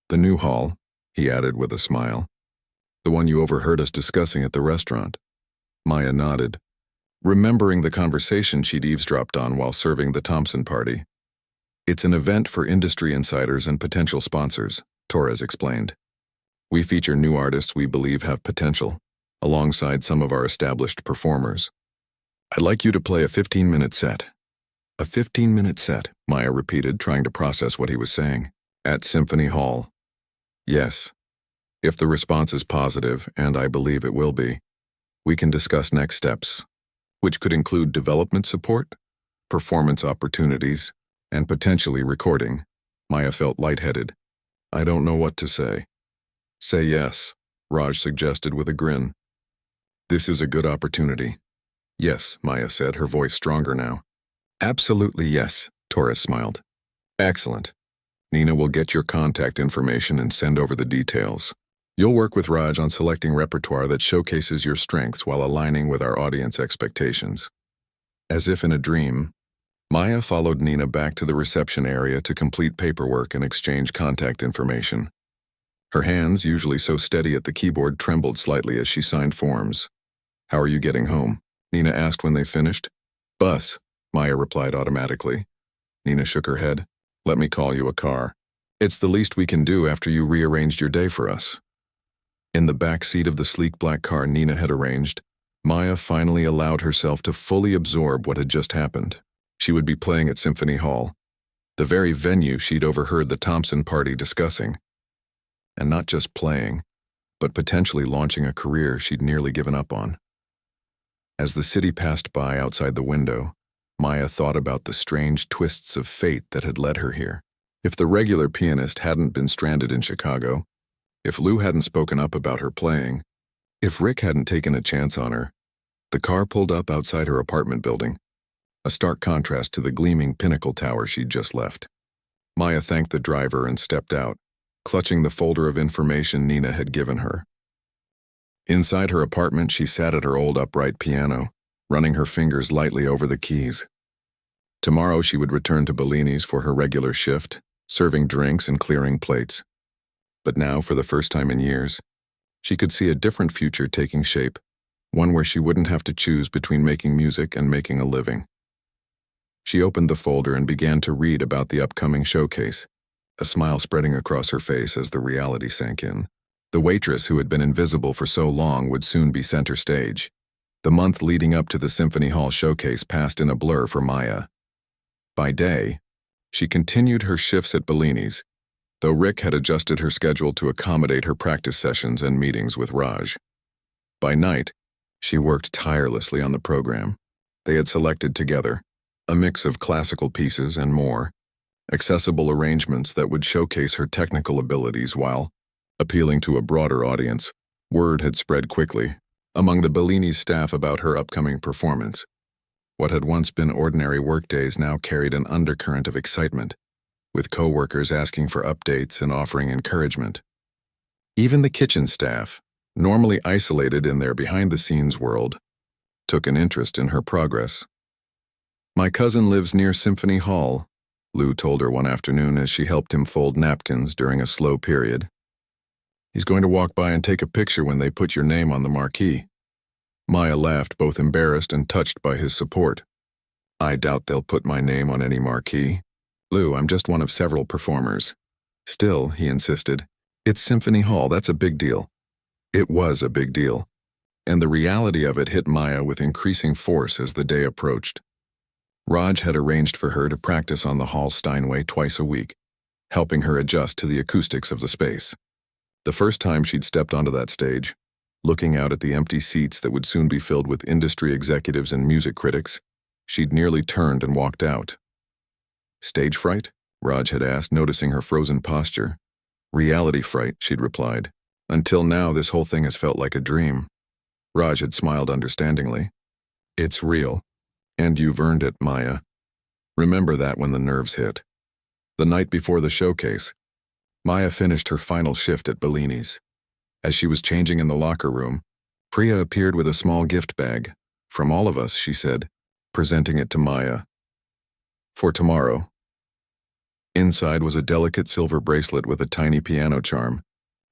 The new hall," he added with a smile. "The one you overheard us discussing at the restaurant." Maya nodded, remembering the conversation she'd eavesdropped on while serving the Thompson party. "It's an event for industry insiders and potential sponsors," Torres explained. "We feature new artists we believe have potential, alongside some of our established performers. I'd like you to play a 15-minute set." "A 15-minute set," Maya repeated, trying to process what he was saying. "At Symphony Hall." "Yes. If the response is positive, and I believe it will be, we can discuss next steps, which could include development support, performance opportunities, and potentially recording." Maya felt lightheaded. "I don't know what to say." "Say yes," Raj suggested with a grin. "This is a good opportunity." "Yes," Maya said, her voice stronger now. "Absolutely yes," Torres smiled. "Excellent. Nina will get your contact information and send over the details. You'll work with Raj on selecting repertoire that showcases your strengths while aligning with our audience expectations." As if in a dream, Maya followed Nina back to the reception area to complete paperwork and exchange contact information. Her hands, usually so steady at the keyboard, trembled slightly as she signed forms. "How are you getting home?" Nina asked when they finished. "Bus," Maya replied automatically. Nina shook her head. "Let me call you a car. It's the least we can do after you rearranged your day for us." In the back seat of the sleek black car Nina had arranged, Maya finally allowed herself to fully absorb what had just happened. She would be playing at Symphony Hall, the very venue she'd overheard the Thompson party discussing. And not just playing, but potentially launching a career she'd nearly given up on. As the city passed by outside the window, Maya thought about the strange twists of fate that had led her here. If the regular pianist hadn't been stranded in Chicago, if Lou hadn't spoken up about her playing, if Rick hadn't taken a chance on her, the car pulled up outside her apartment building, a stark contrast to the gleaming pinnacle tower she'd just left. Maya thanked the driver and stepped out, clutching the folder of information Nina had given her. Inside her apartment, she sat at her old upright piano, running her fingers lightly over the keys. Tomorrow she would return to Bellini's for her regular shift, serving drinks and clearing plates. But now, for the first time in years, she could see a different future taking shape, one where she wouldn't have to choose between making music and making a living. She opened the folder and began to read about the upcoming showcase, a smile spreading across her face as the reality sank in. The waitress who had been invisible for so long would soon be center stage. The month leading up to the Symphony Hall showcase passed in a blur for Maya. By day, she continued her shifts at Bellini's, though Rick had adjusted her schedule to accommodate her practice sessions and meetings with Raj. By night, she worked tirelessly on the program they had selected together, a mix of classical pieces and more, accessible arrangements that would showcase her technical abilities while, appealing to a broader audience, word had spread quickly among the Bellini staff about her upcoming performance. What had once been ordinary workdays now carried an undercurrent of excitement, with co-workers asking for updates and offering encouragement. Even the kitchen staff, normally isolated in their behind-the-scenes world, took an interest in her progress. "My cousin lives near Symphony Hall," Lou told her one afternoon as she helped him fold napkins during a slow period. "He's going to walk by and take a picture when they put your name on the marquee." Maya laughed, both embarrassed and touched by his support. "I doubt they'll put my name on any marquee. Lou, I'm just one of several performers." "Still," he insisted, "it's Symphony Hall, that's a big deal." It was a big deal, and the reality of it hit Maya with increasing force as the day approached. Raj had arranged for her to practice on the hall Steinway twice a week, helping her adjust to the acoustics of the space. The first time she'd stepped onto that stage, looking out at the empty seats that would soon be filled with industry executives and music critics, she'd nearly turned and walked out. "Stage fright?" Raj had asked, noticing her frozen posture. "Reality fright," she'd replied. "Until now, this whole thing has felt like a dream." Raj had smiled understandingly. "It's real. And you've earned it, Maya. Remember that when the nerves hit." The night before the showcase, Maya finished her final shift at Bellini's. As she was changing in the locker room, Priya appeared with a small gift bag. "From all of us," she said, presenting it to Maya. "For tomorrow." Inside was a delicate silver bracelet with a tiny piano charm.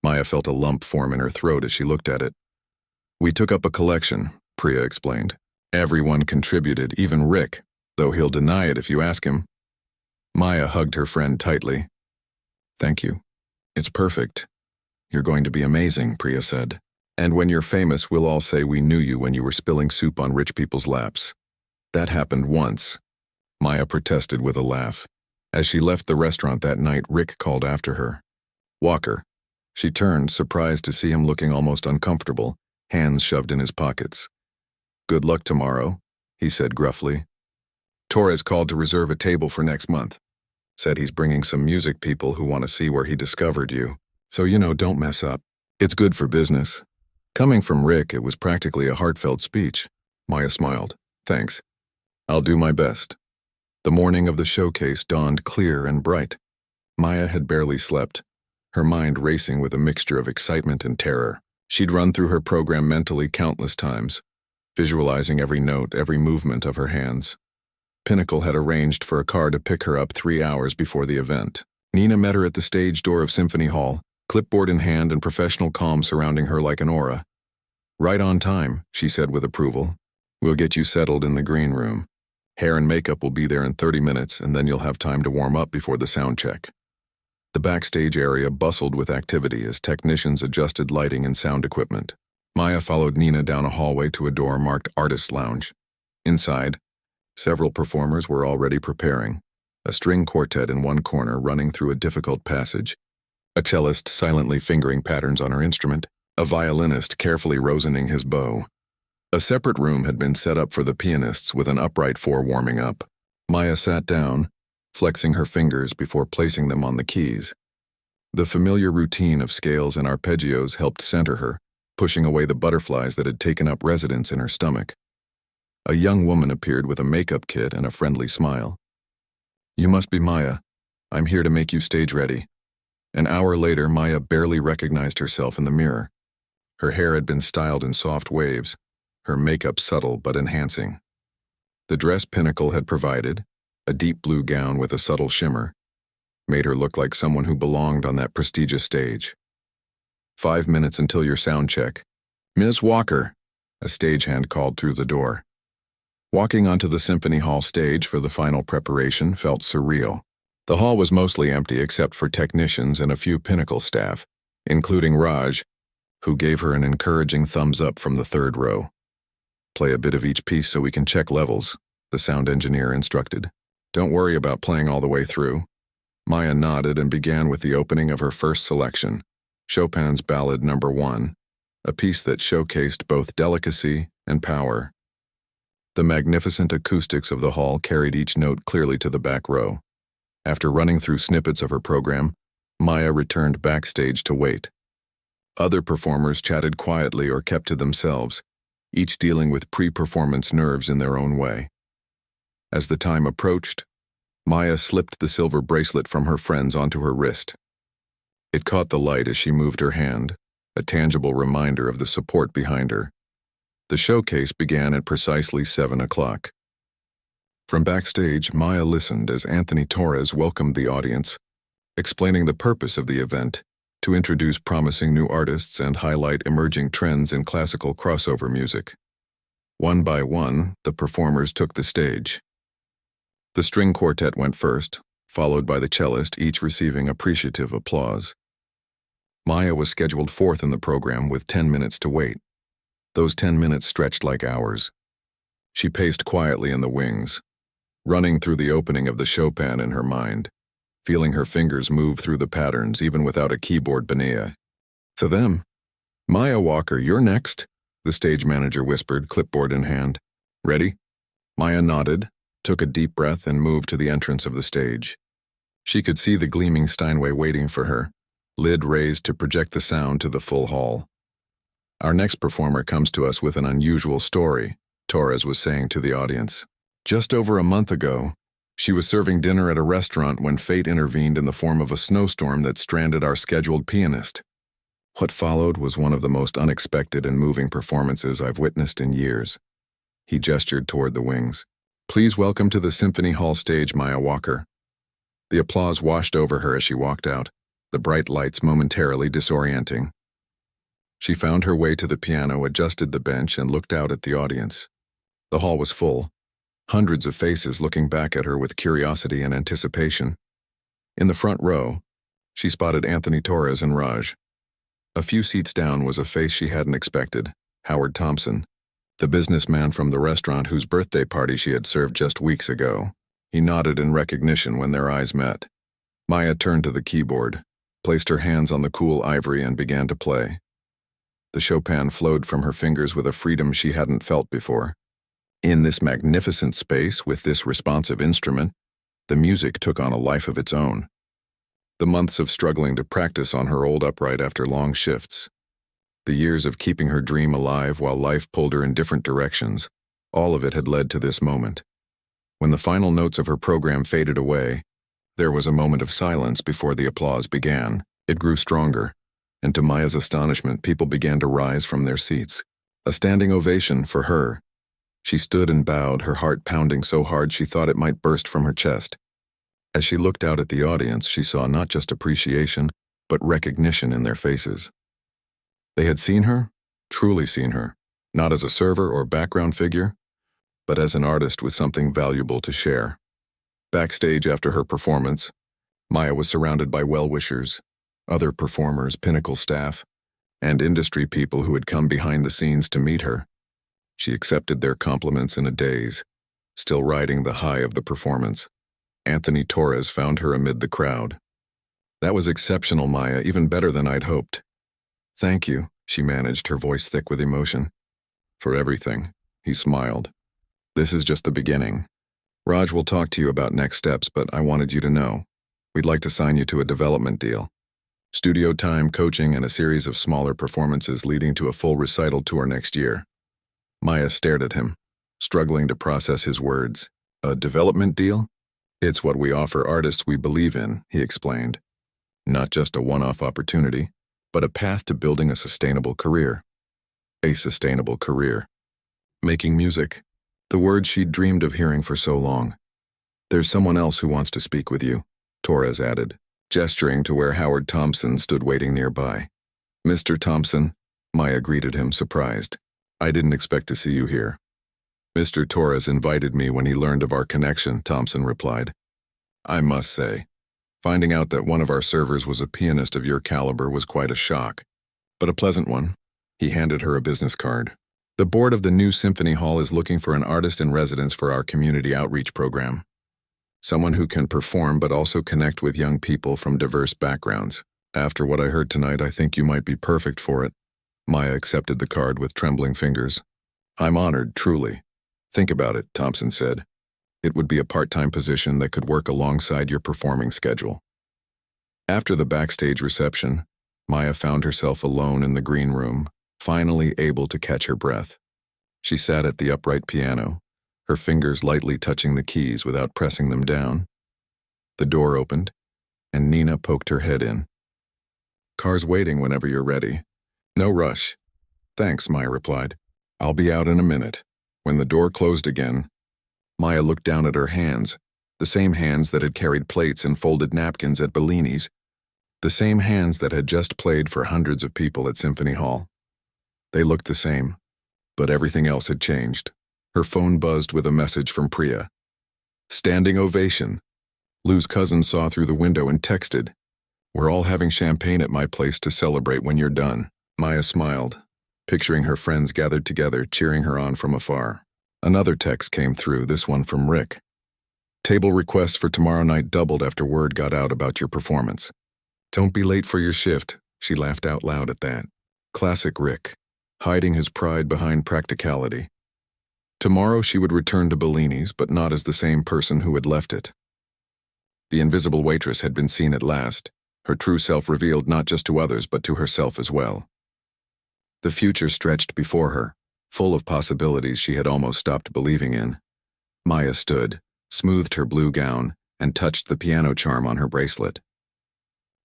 Maya felt a lump form in her throat as she looked at it. "We took up a collection," Priya explained. "Everyone contributed, even Rick, though he'll deny it if you ask him." Maya hugged her friend tightly. "Thank you. It's perfect. You're going to be amazing," Priya said. "And when you're famous, we'll all say we knew you when you were spilling soup on rich people's laps." "That happened once," Maya protested with a laugh. As she left the restaurant that night, Rick called after her. "Walker." She turned, surprised to see him looking almost uncomfortable, hands shoved in his pockets. "Good luck tomorrow," he said gruffly. "Torres called to reserve a table for next month. Said he's bringing some music people who want to see where he discovered you. So, don't mess up. It's good for business." Coming from Rick, it was practically a heartfelt speech. Maya smiled. "Thanks. I'll do my best." The morning of the showcase dawned clear and bright. Maya had barely slept, her mind racing with a mixture of excitement and terror. She'd run through her program mentally countless times, visualizing every note, every movement of her hands. Pinnacle had arranged for a car to pick her up 3 hours before the event. Nina met her at the stage door of Symphony Hall, clipboard in hand and professional calm surrounding her like an aura. "Right on time," she said with approval. "We'll get you settled in the green room. Hair and makeup will be there in 30 minutes, and then you'll have time to warm up before the sound check." The backstage area bustled with activity as technicians adjusted lighting and sound equipment. Maya followed Nina down a hallway to a door marked Artist Lounge. Inside, several performers were already preparing, a string quartet in one corner running through a difficult passage, a cellist silently fingering patterns on her instrument, a violinist carefully rosining his bow. A separate room had been set up for the pianists with an upright four warming up. Maya sat down, flexing her fingers before placing them on the keys. The familiar routine of scales and arpeggios helped center her, pushing away the butterflies that had taken up residence in her stomach. A young woman appeared with a makeup kit and a friendly smile. "You must be Maya. I'm here to make you stage ready." An hour later, Maya barely recognized herself in the mirror. Her hair had been styled in soft waves, her makeup subtle but enhancing. The dress Pinnacle had provided, a deep blue gown with a subtle shimmer, made her look like someone who belonged on that prestigious stage. "5 minutes until your sound check. Ms. Walker," a stagehand called through the door. Walking onto the Symphony Hall stage for the final preparation felt surreal. The hall was mostly empty except for technicians and a few Pinnacle staff, including Raj, who gave her an encouraging thumbs up from the third row. "Play a bit of each piece so we can check levels," the sound engineer instructed. "Don't worry about playing all the way through." Maya nodded and began with the opening of her first selection, Chopin's Ballad No. 1, a piece that showcased both delicacy and power. The magnificent acoustics of the hall carried each note clearly to the back row. After running through snippets of her program, Maya returned backstage to wait. Other performers chatted quietly or kept to themselves, each dealing with pre-performance nerves in their own way. As the time approached, Maya slipped the silver bracelet from her friends onto her wrist. It caught the light as she moved her hand, a tangible reminder of the support behind her. The showcase began at precisely 7 o'clock. From backstage, Maya listened as Anthony Torres welcomed the audience, explaining the purpose of the event, to introduce promising new artists and highlight emerging trends in classical crossover music. One by one, the performers took the stage. The string quartet went first, followed by the cellist, each receiving appreciative applause. Maya was scheduled fourth in the program with 10 minutes to wait. Those 10 minutes stretched like hours. She paced quietly in the wings, running through the opening of the Chopin in her mind, feeling her fingers move through the patterns even without a keyboard beneath. To them, "Maya Walker, you're next," the stage manager whispered, clipboard in hand. "Ready?" Maya nodded, took a deep breath, and moved to the entrance of the stage. She could see the gleaming Steinway waiting for her, lid raised to project the sound to the full hall. "Our next performer comes to us with an unusual story," Torres was saying to the audience. "Just over a month ago, She was serving dinner at a restaurant when fate intervened in the form of a snowstorm that stranded our scheduled pianist. What followed was one of the most unexpected and moving performances I've witnessed in years. He gestured toward the wings. Please welcome to the Symphony Hall stage Maya Walker. The applause washed over her as she walked out, the bright lights momentarily disorienting. She found her way to the piano, adjusted the bench, and looked out at the audience. The hall was full, hundreds of faces looking back at her with curiosity and anticipation. In the front row, she spotted Anthony Torres and Raj. A few seats down was a face she hadn't expected, Howard Thompson, the businessman from the restaurant whose birthday party she had served just weeks ago. He nodded in recognition when their eyes met. Maya turned to the keyboard, placed her hands on the cool ivory, and began to play. The Chopin flowed from her fingers with a freedom she hadn't felt before. In this magnificent space, with this responsive instrument, the music took on a life of its own. The months of struggling to practice on her old upright after long shifts, the years of keeping her dream alive while life pulled her in different directions, all of it had led to this moment. When the final notes of her program faded away, there was a moment of silence before the applause began. It grew stronger, and to Maya's astonishment, people began to rise from their seats. A standing ovation for her. She stood and bowed, her heart pounding so hard she thought it might burst from her chest. As she looked out at the audience, she saw not just appreciation, but recognition in their faces. They had seen her, truly seen her, not as a server or background figure, but as an artist with something valuable to share. Backstage after her performance, Maya was surrounded by well-wishers, other performers, Pinnacle staff, and industry people who had come behind the scenes to meet her. She accepted their compliments in a daze, still riding the high of the performance. Anthony Torres found her amid the crowd. That was exceptional, Maya, even better than I'd hoped. Thank you, she managed, her voice thick with emotion. For everything, he smiled. This is just the beginning. Raj will talk to you about next steps, but I wanted you to know. We'd like to sign you to a development deal. Studio time, coaching, and a series of smaller performances leading to a full recital tour next year. Maya stared at him, struggling to process his words. A development deal? It's what we offer artists we believe in, he explained. Not just a one-off opportunity, but a path to building a sustainable career. A sustainable career. Making music. The word she'd dreamed of hearing for so long. There's someone else who wants to speak with you, Torres added, gesturing to where Howard Thompson stood waiting nearby. Mr. Thompson, Maya greeted him, surprised. I didn't expect to see you here. Mr. Torres invited me when he learned of our connection, Thompson replied. I must say, finding out that one of our servers was a pianist of your caliber was quite a shock, but a pleasant one. He handed her a business card. The board of the new Symphony Hall is looking for an artist in residence for our community outreach program. Someone who can perform but also connect with young people from diverse backgrounds. After what I heard tonight, I think you might be perfect for it. Maya accepted the card with trembling fingers. I'm honored, truly. Think about it, Thompson said. It would be a part-time position that could work alongside your performing schedule. After the backstage reception, Maya found herself alone in the green room, finally able to catch her breath. She sat at the upright piano, her fingers lightly touching the keys without pressing them down. The door opened, and Nina poked her head in. Car's waiting whenever you're ready. No rush. Thanks, Maya replied. I'll be out in a minute. When the door closed again, Maya looked down at her hands, the same hands that had carried plates and folded napkins at Bellini's, the same hands that had just played for hundreds of people at Symphony Hall. They looked the same, but everything else had changed. Her phone buzzed with a message from Priya. Standing ovation. Lou's cousin saw through the window and texted, We're all having champagne at my place to celebrate when you're done. Maya smiled, picturing her friends gathered together, cheering her on from afar. Another text came through, this one from Rick. Table requests for tomorrow night doubled after word got out about your performance. Don't be late for your shift, she laughed out loud at that. Classic Rick, hiding his pride behind practicality. Tomorrow she would return to Bellini's, but not as the same person who had left it. The invisible waitress had been seen at last, her true self revealed not just to others but to herself as well. The future stretched before her, full of possibilities she had almost stopped believing in. Maya stood, smoothed her blue gown, and touched the piano charm on her bracelet.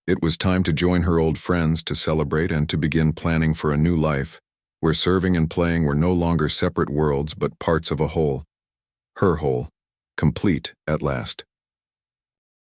It was time to join her old friends to celebrate and to begin planning for a new life, where serving and playing were no longer separate worlds but parts of a whole. Her whole, complete at last.